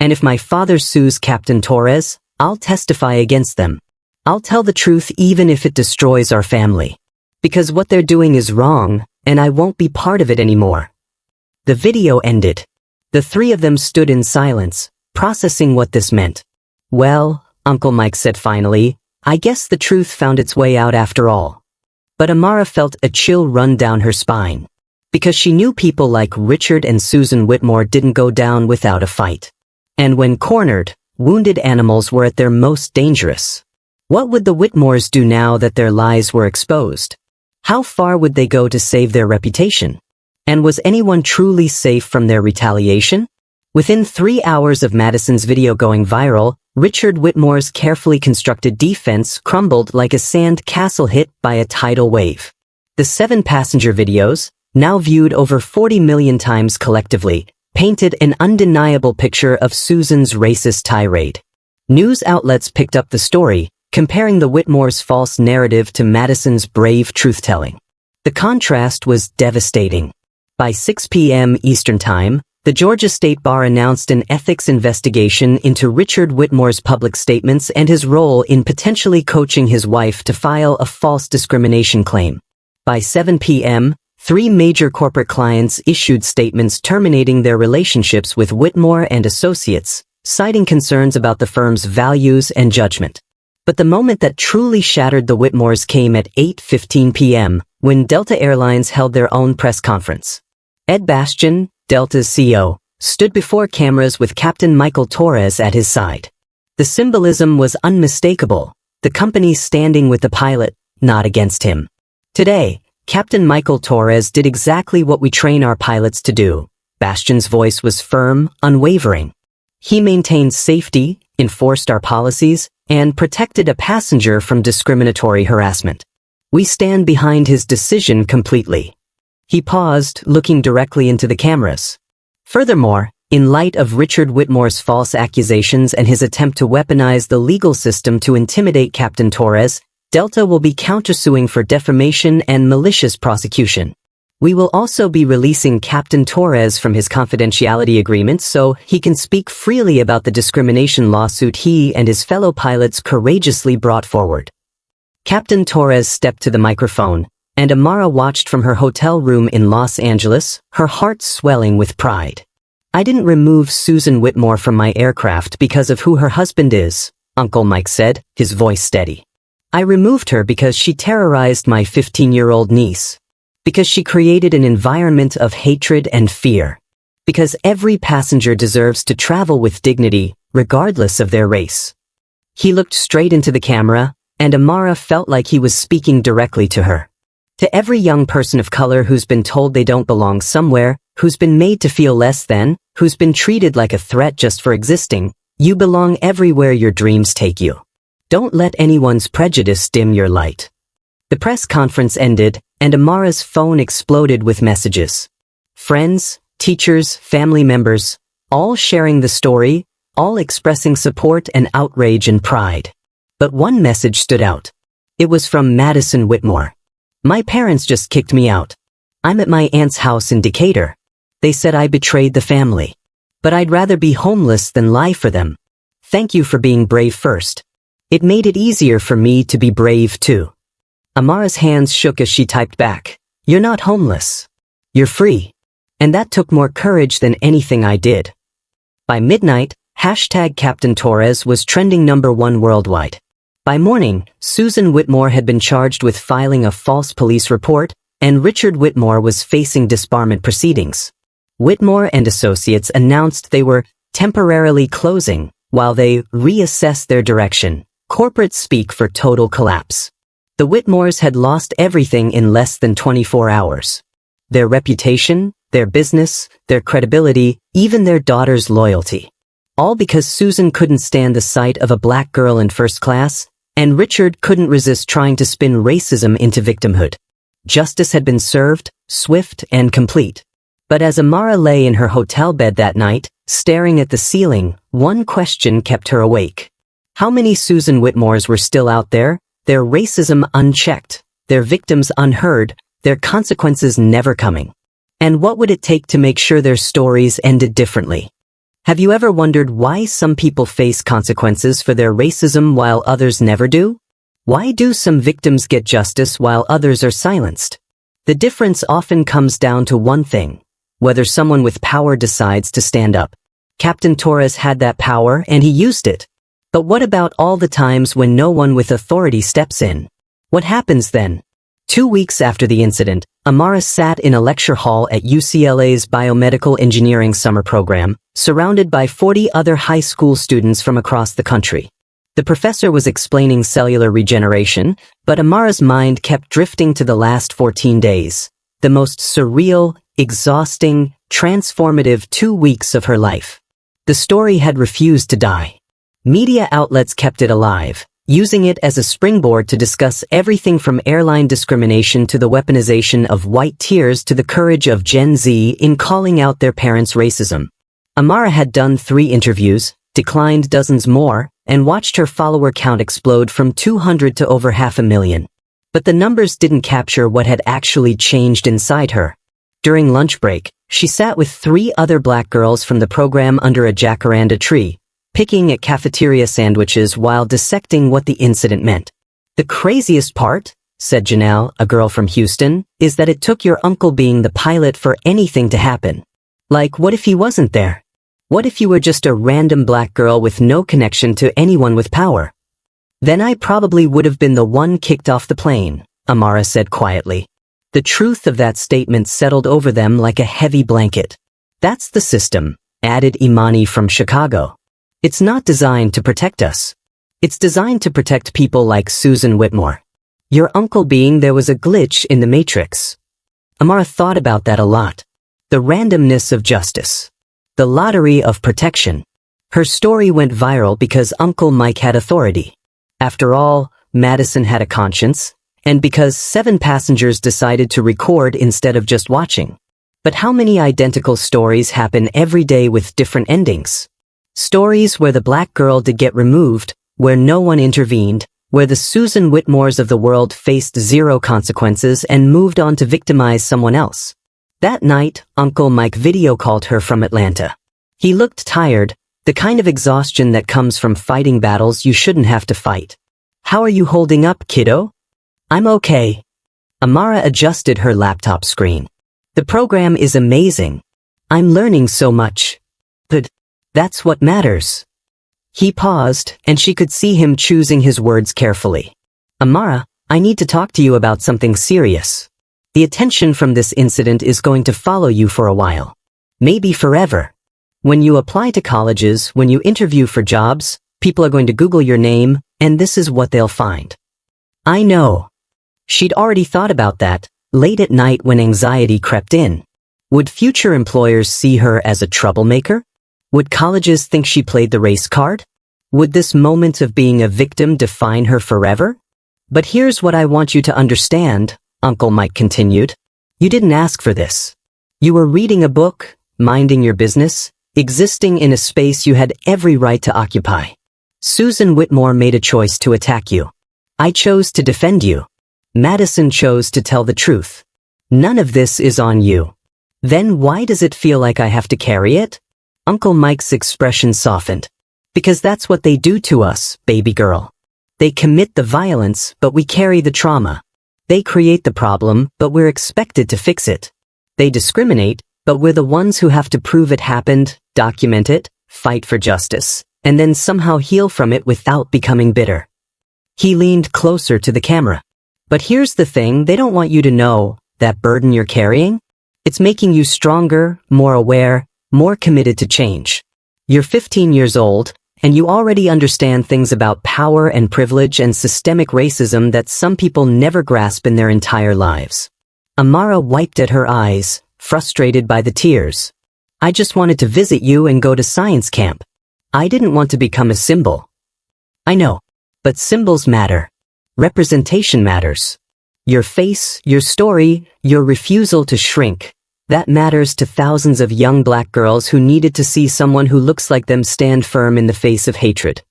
And if my father sues Captain Torres, I'll testify against them. I'll tell the truth even if it destroys our family. Because what they're doing is wrong, and I won't be part of it anymore." The video ended. The three of them stood in silence, processing what this meant. "Well," Uncle Mike said finally, "I guess the truth found its way out after all." But Amara felt a chill run down her spine. Because she knew people like Richard and Susan Whitmore didn't go down without a fight. And when cornered, wounded animals were at their most dangerous. What would the Whitmores do now that their lies were exposed? How far would they go to save their reputation? And was anyone truly safe from their retaliation? Within 3 hours of Madison's video going viral, Richard Whitmore's carefully constructed defense crumbled like a sand castle hit by a tidal wave. The 7 passenger videos, now viewed over 40 million times collectively, painted an undeniable picture of Susan's racist tirade. News outlets picked up the story, comparing the Whitmores' false narrative to Madison's brave truth-telling. The contrast was devastating. By 6 p.m. Eastern Time, the Georgia State Bar announced an ethics investigation into Richard Whitmore's public statements and his role in potentially coaching his wife to file a false discrimination claim. By 7 p.m., 3 major corporate clients issued statements terminating their relationships with Whitmore and Associates, citing concerns about the firm's values and judgment. But the moment that truly shattered the Whitmores came at 8:15 p.m., when Delta Airlines held their own press conference. Ed Bastian, Delta's CEO, stood before cameras with Captain Michael Torres at his side. The symbolism was unmistakable, the company standing with the pilot, not against him. "Today, Captain Michael Torres did exactly what we train our pilots to do." Bastian's voice was firm, unwavering. "He maintained safety, enforced our policies, and protected a passenger from discriminatory harassment. We stand behind his decision completely." He paused, looking directly into the cameras. Furthermore, in light of Richard Whitmore's false accusations and his attempt to weaponize the legal system to intimidate Captain Torres, Delta will be countersuing for defamation and malicious prosecution. We will also be releasing Captain Torres from his confidentiality agreement so he can speak freely about the discrimination lawsuit he and his fellow pilots courageously brought forward. Captain Torres stepped to the microphone, and Amara watched from her hotel room in Los Angeles, her heart swelling with pride. "I didn't remove Susan Whitmore from my aircraft because of who her husband is," Uncle Mike said, his voice steady. "I removed her because she terrorized my 15-year-old niece. Because she created an environment of hatred and fear. Because every passenger deserves to travel with dignity, regardless of their race." He looked straight into the camera, and Amara felt like he was speaking directly to her. To every young person of color who's been told they don't belong somewhere, who's been made to feel less than, who's been treated like a threat just for existing, you belong everywhere your dreams take you. Don't let anyone's prejudice dim your light. The press conference ended, and Amara's phone exploded with messages. Friends, teachers, family members, all sharing the story, all expressing support and outrage and pride. But one message stood out. It was from Madison Whitmore. My parents just kicked me out. I'm at my aunt's house in Decatur. They said I betrayed the family. But I'd rather be homeless than lie for them. Thank you for being brave first. It made it easier for me to be brave too. Amara's hands shook as she typed back. You're not homeless. You're free. And that took more courage than anything I did. By midnight, #Captain Torres was trending #1 worldwide. By morning, Susan Whitmore had been charged with filing a false police report, and Richard Whitmore was facing disbarment proceedings. Whitmore and Associates announced they were temporarily closing while they reassessed their direction, corporate speak for total collapse. The Whitmores had lost everything in less than 24 hours. Their reputation, their business, their credibility, even their daughter's loyalty. All because Susan couldn't stand the sight of a black girl in first class, and Richard couldn't resist trying to spin racism into victimhood. Justice had been served, swift and complete. But as Amara lay in her hotel bed that night, staring at the ceiling, one question kept her awake. How many Susan Whitmores were still out there, their racism unchecked, their victims unheard, their consequences never coming? And what would it take to make sure their stories ended differently? Have you ever wondered why some people face consequences for their racism while others never do? Why do some victims get justice while others are silenced? The difference often comes down to one thing: whether someone with power decides to stand up. Captain Torres had that power and he used it. But what about all the times when no one with authority steps in? What happens then? 2 weeks after the incident, Amara sat in a lecture hall at UCLA's Biomedical Engineering summer program, surrounded by 40 other high school students from across the country. The professor was explaining cellular regeneration, but Amara's mind kept drifting to the last 14 days, the most surreal, exhausting, transformative 2 weeks of her life. The story had refused to die. Media outlets kept it alive, using it as a springboard to discuss everything from airline discrimination to the weaponization of white tears to the courage of Gen Z in calling out their parents' racism. Amara had done 3 interviews, declined dozens more, and watched her follower count explode from 200 to over 500,000. But the numbers didn't capture what had actually changed inside her. During lunch break, she sat with 3 other black girls from the program under a jacaranda tree, picking at cafeteria sandwiches while dissecting what the incident meant. The craziest part, said Janelle, a girl from Houston, is that it took your uncle being the pilot for anything to happen. Like, what if he wasn't there? What if you were just a random black girl with no connection to anyone with power? Then I probably would have been the one kicked off the plane, Amara said quietly. The truth of that statement settled over them like a heavy blanket. That's the system, added Imani from Chicago. It's not designed to protect us. It's designed to protect people like Susan Whitmore. Your uncle being there was a glitch in the matrix. Amara thought about that a lot. The randomness of justice. The lottery of protection. Her story went viral because Uncle Mike had authority. After all, Madison had a conscience, and because 7 passengers decided to record instead of just watching. But how many identical stories happen every day with different endings? Stories where the black girl did get removed, where no one intervened, where the Susan Whitmores of the world faced 0 consequences and moved on to victimize someone else. That night, Uncle Mike video called her from Atlanta. He looked tired, the kind of exhaustion that comes from fighting battles you shouldn't have to fight. How are you holding up, kiddo? I'm okay. Amara adjusted her laptop screen. The program is amazing. I'm learning so much. But that's what matters. He paused, and she could see him choosing his words carefully. Amara, I need to talk to you about something serious. The attention from this incident is going to follow you for a while. Maybe forever. When you apply to colleges, when you interview for jobs, people are going to Google your name, and this is what they'll find. I know. She'd already thought about that, late at night when anxiety crept in. Would future employers see her as a troublemaker? Would colleges think she played the race card? Would this moment of being a victim define her forever? But here's what I want you to understand, Uncle Mike continued. You didn't ask for this. You were reading a book, minding your business, existing in a space you had every right to occupy. Susan Whitmore made a choice to attack you. I chose to defend you. Madison chose to tell the truth. None of this is on you. Then why does it feel like I have to carry it? Uncle Mike's expression softened. Because that's what they do to us, baby girl. They commit the violence, but we carry the trauma. They create the problem, but we're expected to fix it. They discriminate, but we're the ones who have to prove it happened, document it, fight for justice, and then somehow heal from it without becoming bitter. He leaned closer to the camera. But here's the thing, they don't want you to know, that burden you're carrying? It's making you stronger, more aware, more committed to change. You're 15 years old, and you already understand things about power and privilege and systemic racism that some people never grasp in their entire lives. Amara wiped at her eyes, frustrated by the tears. I just wanted to visit you and go to science camp. I didn't want to become a symbol. I know, but symbols matter. Representation matters. Your face, your story, your refusal to shrink. That matters to thousands of young black girls who needed to see someone who looks like them stand firm in the face of hatred.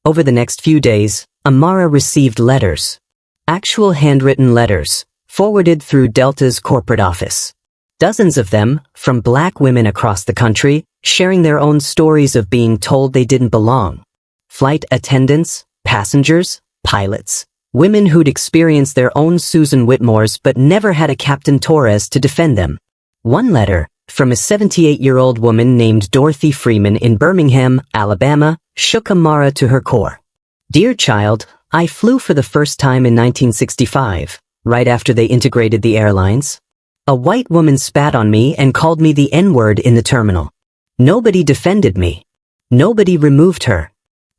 Over the next few days, Amara received letters. Actual handwritten letters, forwarded through Delta's corporate office. Dozens of them, from black women across the country, sharing their own stories of being told they didn't belong. Flight attendants, passengers, pilots, women who'd experienced their own Susan Whitmores but never had a Captain Torres to defend them. One letter, from a 78-year-old woman named Dorothy Freeman in Birmingham, Alabama, shook Amara to her core. Dear child, I flew for the first time in 1965, right after they integrated the airlines. A white woman spat on me and called me the N-word in the terminal. Nobody defended me. Nobody removed her.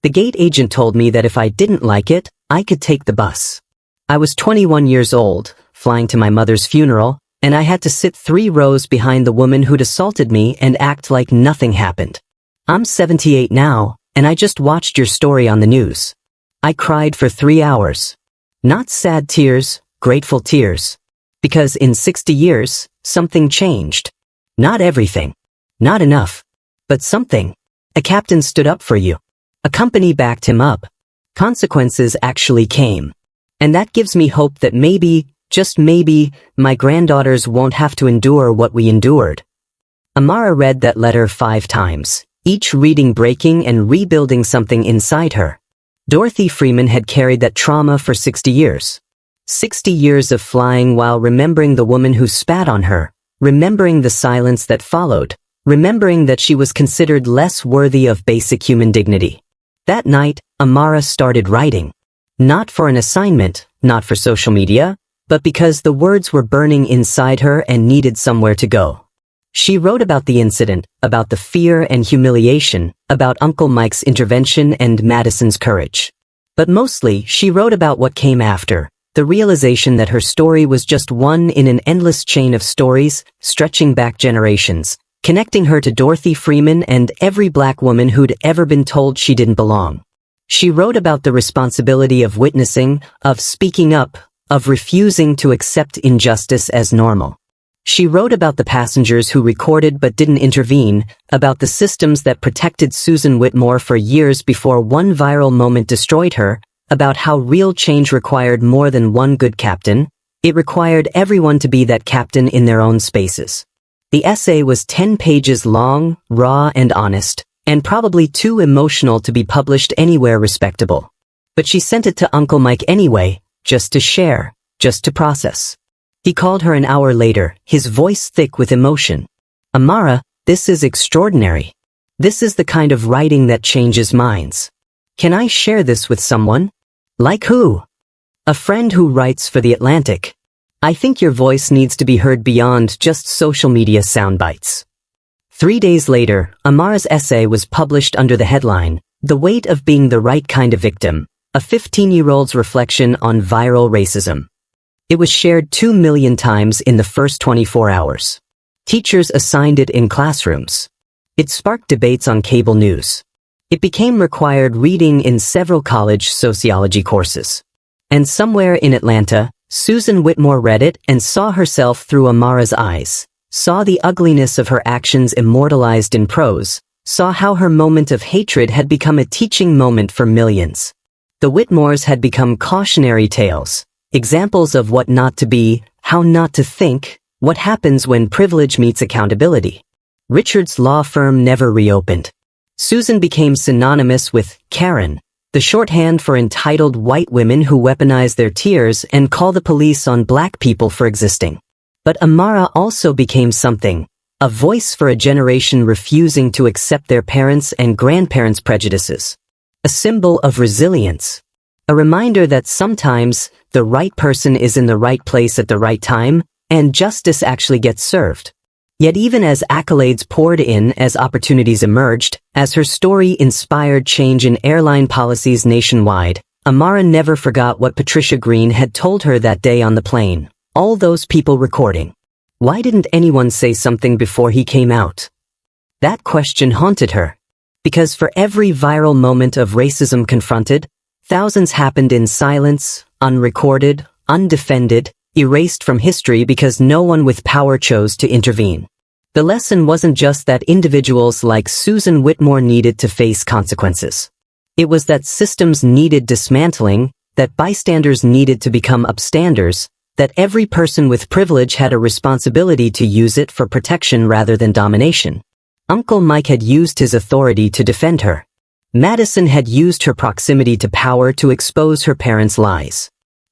The gate agent told me that if I didn't like it, I could take the bus. I was 21 years old, flying to my mother's funeral, and I had to sit 3 rows behind the woman who'd assaulted me and act like nothing happened. I'm 78 now, and I just watched your story on the news. I cried for 3 hours. Not sad tears, grateful tears. Because in 60 years, something changed. Not everything. Not enough. But something. A captain stood up for you. A company backed him up. Consequences actually came. And that gives me hope that maybe, just maybe, my granddaughters won't have to endure what we endured. Amara read that letter 5 times, each reading breaking and rebuilding something inside her. Dorothy Freeman had carried that trauma for 60 years. 60 years of flying while remembering the woman who spat on her, remembering the silence that followed, remembering that she was considered less worthy of basic human dignity. That night, Amara started writing. Not for an assignment, not for social media, but because the words were burning inside her and needed somewhere to go. She wrote about the incident, about the fear and humiliation, about Uncle Mike's intervention and Madison's courage. But mostly, she wrote about what came after, the realization that her story was just one in an endless chain of stories, stretching back generations, connecting her to Dorothy Freeman and every black woman who'd ever been told she didn't belong. She wrote about the responsibility of witnessing, of speaking up, of refusing to accept injustice as normal. She wrote about the passengers who recorded but didn't intervene, about the systems that protected Susan Whitmore for years before one viral moment destroyed her, about how real change required more than one good captain. It required everyone to be that captain in their own spaces. The essay was 10 pages long, raw and honest, and probably too emotional to be published anywhere respectable. But she sent it to Uncle Mike anyway, just to share, just to process. He called her an hour later, his voice thick with emotion. Amara, this is extraordinary. This is the kind of writing that changes minds. Can I share this with someone? Like who? A friend who writes for The Atlantic. I think your voice needs to be heard beyond just social media soundbites. 3 days later, Amara's essay was published under the headline, The Weight of Being the Right Kind of Victim, a 15-year-old's reflection on viral racism. It was shared 2 million times in the first 24 hours. Teachers assigned it in classrooms. It sparked debates on cable news. It became required reading in several college sociology courses. And somewhere in Atlanta, Susan Whitmore read it and saw herself through Amara's eyes, saw the ugliness of her actions immortalized in prose, saw how her moment of hatred had become a teaching moment for millions. The Whitmores had become cautionary tales, examples of what not to be, how not to think, what happens when privilege meets accountability. Richard's law firm never reopened. Susan became synonymous with Karen, the shorthand for entitled white women who weaponize their tears and call the police on black people for existing. But Amara also became something, a voice for a generation refusing to accept their parents' and grandparents' prejudices. A symbol of resilience. A reminder that sometimes the right person is in the right place at the right time, and justice actually gets served. Yet even as accolades poured in, as opportunities emerged, as her story inspired change in airline policies nationwide, Amara never forgot what Patricia Green had told her that day on the plane. All those people recording. Why didn't anyone say something before he came out? That question haunted her. Because for every viral moment of racism confronted, thousands happened in silence, unrecorded, undefended, erased from history because no one with power chose to intervene. The lesson wasn't just that individuals like Susan Whitmore needed to face consequences. It was that systems needed dismantling, that bystanders needed to become upstanders, that every person with privilege had a responsibility to use it for protection rather than domination. Uncle Mike had used his authority to defend her. Madison had used her proximity to power to expose her parents' lies.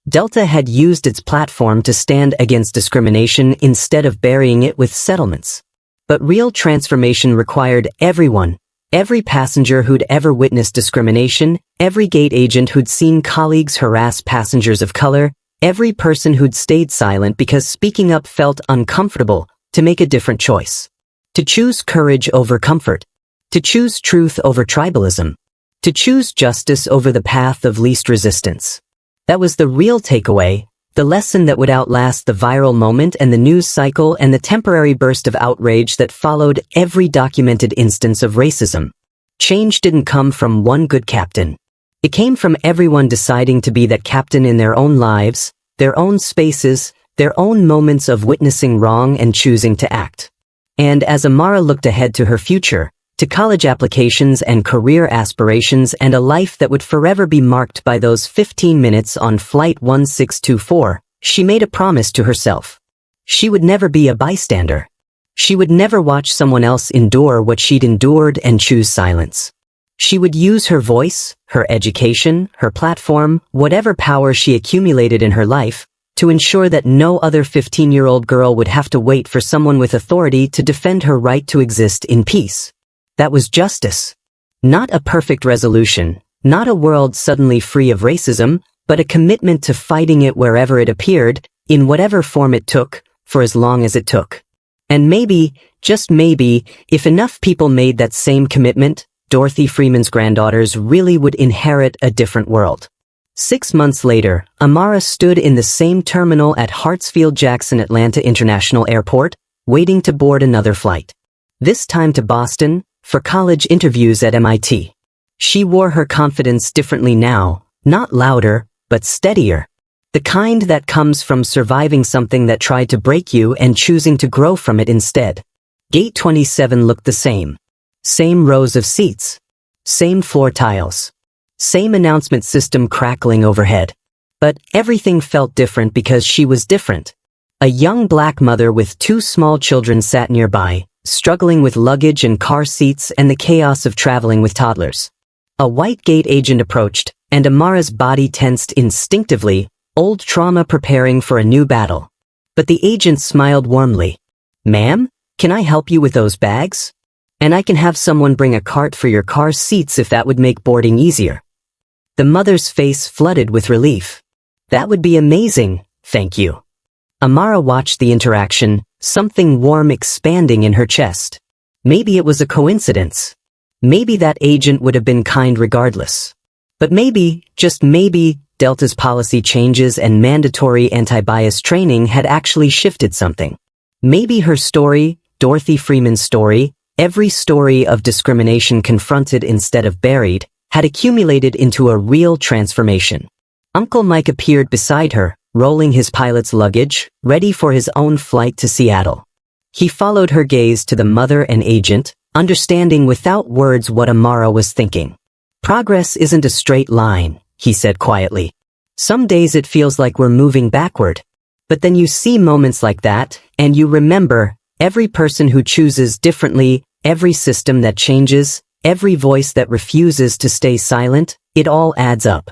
Delta had used its platform to stand against discrimination instead of burying it with settlements. But real transformation required everyone, every passenger who'd ever witnessed discrimination, every gate agent who'd seen colleagues harass passengers of color, every person who'd stayed silent because speaking up felt uncomfortable, to make a different choice. To choose courage over comfort. To choose truth over tribalism. To choose justice over the path of least resistance. That was the real takeaway, the lesson that would outlast the viral moment and the news cycle and the temporary burst of outrage that followed every documented instance of racism. Change didn't come from one good captain. It came from everyone deciding to be that captain in their own lives, their own spaces, their own moments of witnessing wrong and choosing to act. And as Amara looked ahead to her future, to college applications and career aspirations and a life that would forever be marked by those 15 minutes on Flight 1624, she made a promise to herself. She would never be a bystander. She would never watch someone else endure what she'd endured and choose silence. She would use her voice, her education, her platform, whatever power she accumulated in her life, to ensure that no other 15-year-old girl would have to wait for someone with authority to defend her right to exist in peace. That was justice. Not a perfect resolution, not a world suddenly free of racism, but a commitment to fighting it wherever it appeared, in whatever form it took, for as long as it took. And maybe, just maybe, if enough people made that same commitment, Dorothy Freeman's granddaughters really would inherit a different world. 6 months later, Amara stood in the same terminal at Hartsfield-Jackson Atlanta International Airport, waiting to board another flight. This time to Boston, for college interviews at MIT. She wore her confidence differently now, not louder, but steadier. The kind that comes from surviving something that tried to break you and choosing to grow from it instead. Gate 27 looked the same. Same rows of seats. Same floor tiles. Same announcement system crackling overhead. But everything felt different because she was different. A young black mother with 2 small children sat nearby, struggling with luggage and car seats and the chaos of traveling with toddlers. A white gate agent approached, and Amara's body tensed instinctively, old trauma preparing for a new battle. But the agent smiled warmly. "Ma'am, can I help you with those bags? And I can have someone bring a cart for your car seats if that would make boarding easier." The mother's face flooded with relief. "That would be amazing, thank you." Amara watched the interaction, something warm expanding in her chest. Maybe it was a coincidence. Maybe that agent would have been kind regardless. But maybe, just maybe, Delta's policy changes and mandatory anti-bias training had actually shifted something. Maybe her story, Dorothy Freeman's story, Every story of discrimination confronted instead of buried had accumulated into a real transformation. Uncle Mike appeared beside her, rolling his pilot's luggage, ready for his own flight to Seattle. He followed her gaze to the mother and agent, understanding without words what Amara was thinking. "Progress isn't a straight line," he said quietly. "Some days it feels like we're moving backward. But then you see moments like that, and you remember, every person who chooses differently, every system that changes, every voice that refuses to stay silent, it all adds up."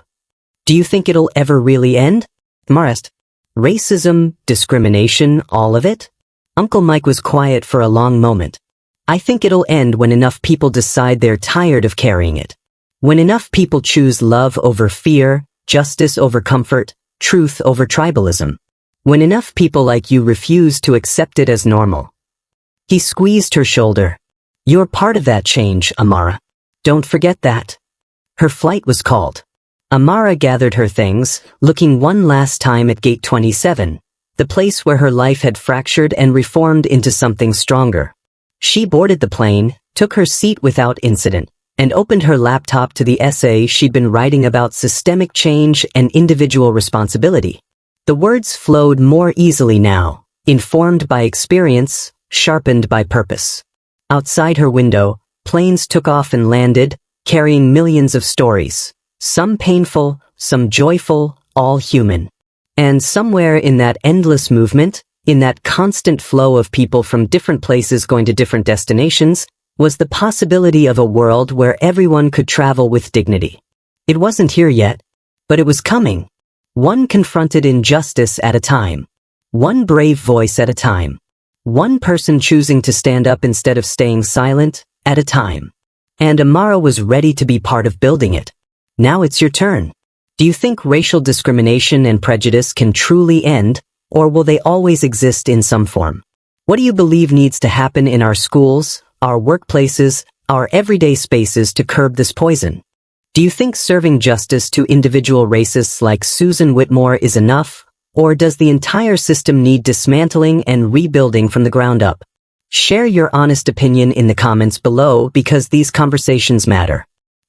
"Do you think it'll ever really end?" Amara asked. "Racism, discrimination, all of it?" Uncle Mike was quiet for a long moment. "I think it'll end when enough people decide they're tired of carrying it. When enough people choose love over fear, justice over comfort, truth over tribalism. When enough people like you refuse to accept it as normal." He squeezed her shoulder. "You're part of that change, Amara. Don't forget that." Her flight was called. Amara gathered her things, looking one last time at Gate 27, the place where her life had fractured and reformed into something stronger. She boarded the plane, took her seat without incident, and opened her laptop to the essay she'd been writing about systemic change and individual responsibility. The words flowed more easily now, informed by experience, sharpened by purpose. Outside her window, planes took off and landed, carrying millions of stories. Some painful, some joyful, all human. And somewhere in that endless movement, in that constant flow of people from different places going to different destinations, was the possibility of a world where everyone could travel with dignity. It wasn't here yet, but it was coming. One confronted injustice at a time. One brave voice at a time. One person choosing to stand up instead of staying silent, at a time. And Amara was ready to be part of building it. Now it's your turn. Do you think racial discrimination and prejudice can truly end, or will they always exist in some form? What do you believe needs to happen in our schools, our workplaces, our everyday spaces to curb this poison? Do you think serving justice to individual racists like Susan Whitmore is enough, or does the entire system need dismantling and rebuilding from the ground up? Share your honest opinion in the comments below because these conversations matter.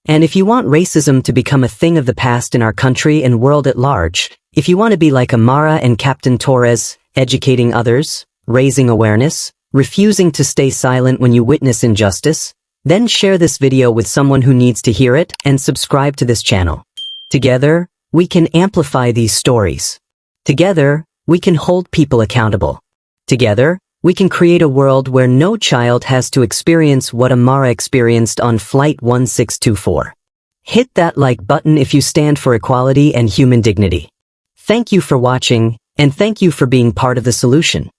And if you want racism to become a thing of the past in our country and world at large, if you want to be like Amara and Captain Torres, educating others, raising awareness, refusing to stay silent when you witness injustice, then share this video with someone who needs to hear it and subscribe to this channel. Together, we can amplify these stories. Together, we can hold people accountable. Together, we can create a world where no child has to experience what Amara experienced on Flight 1624. Hit that like button if you stand for equality and human dignity. Thank you for watching, and thank you for being part of the solution.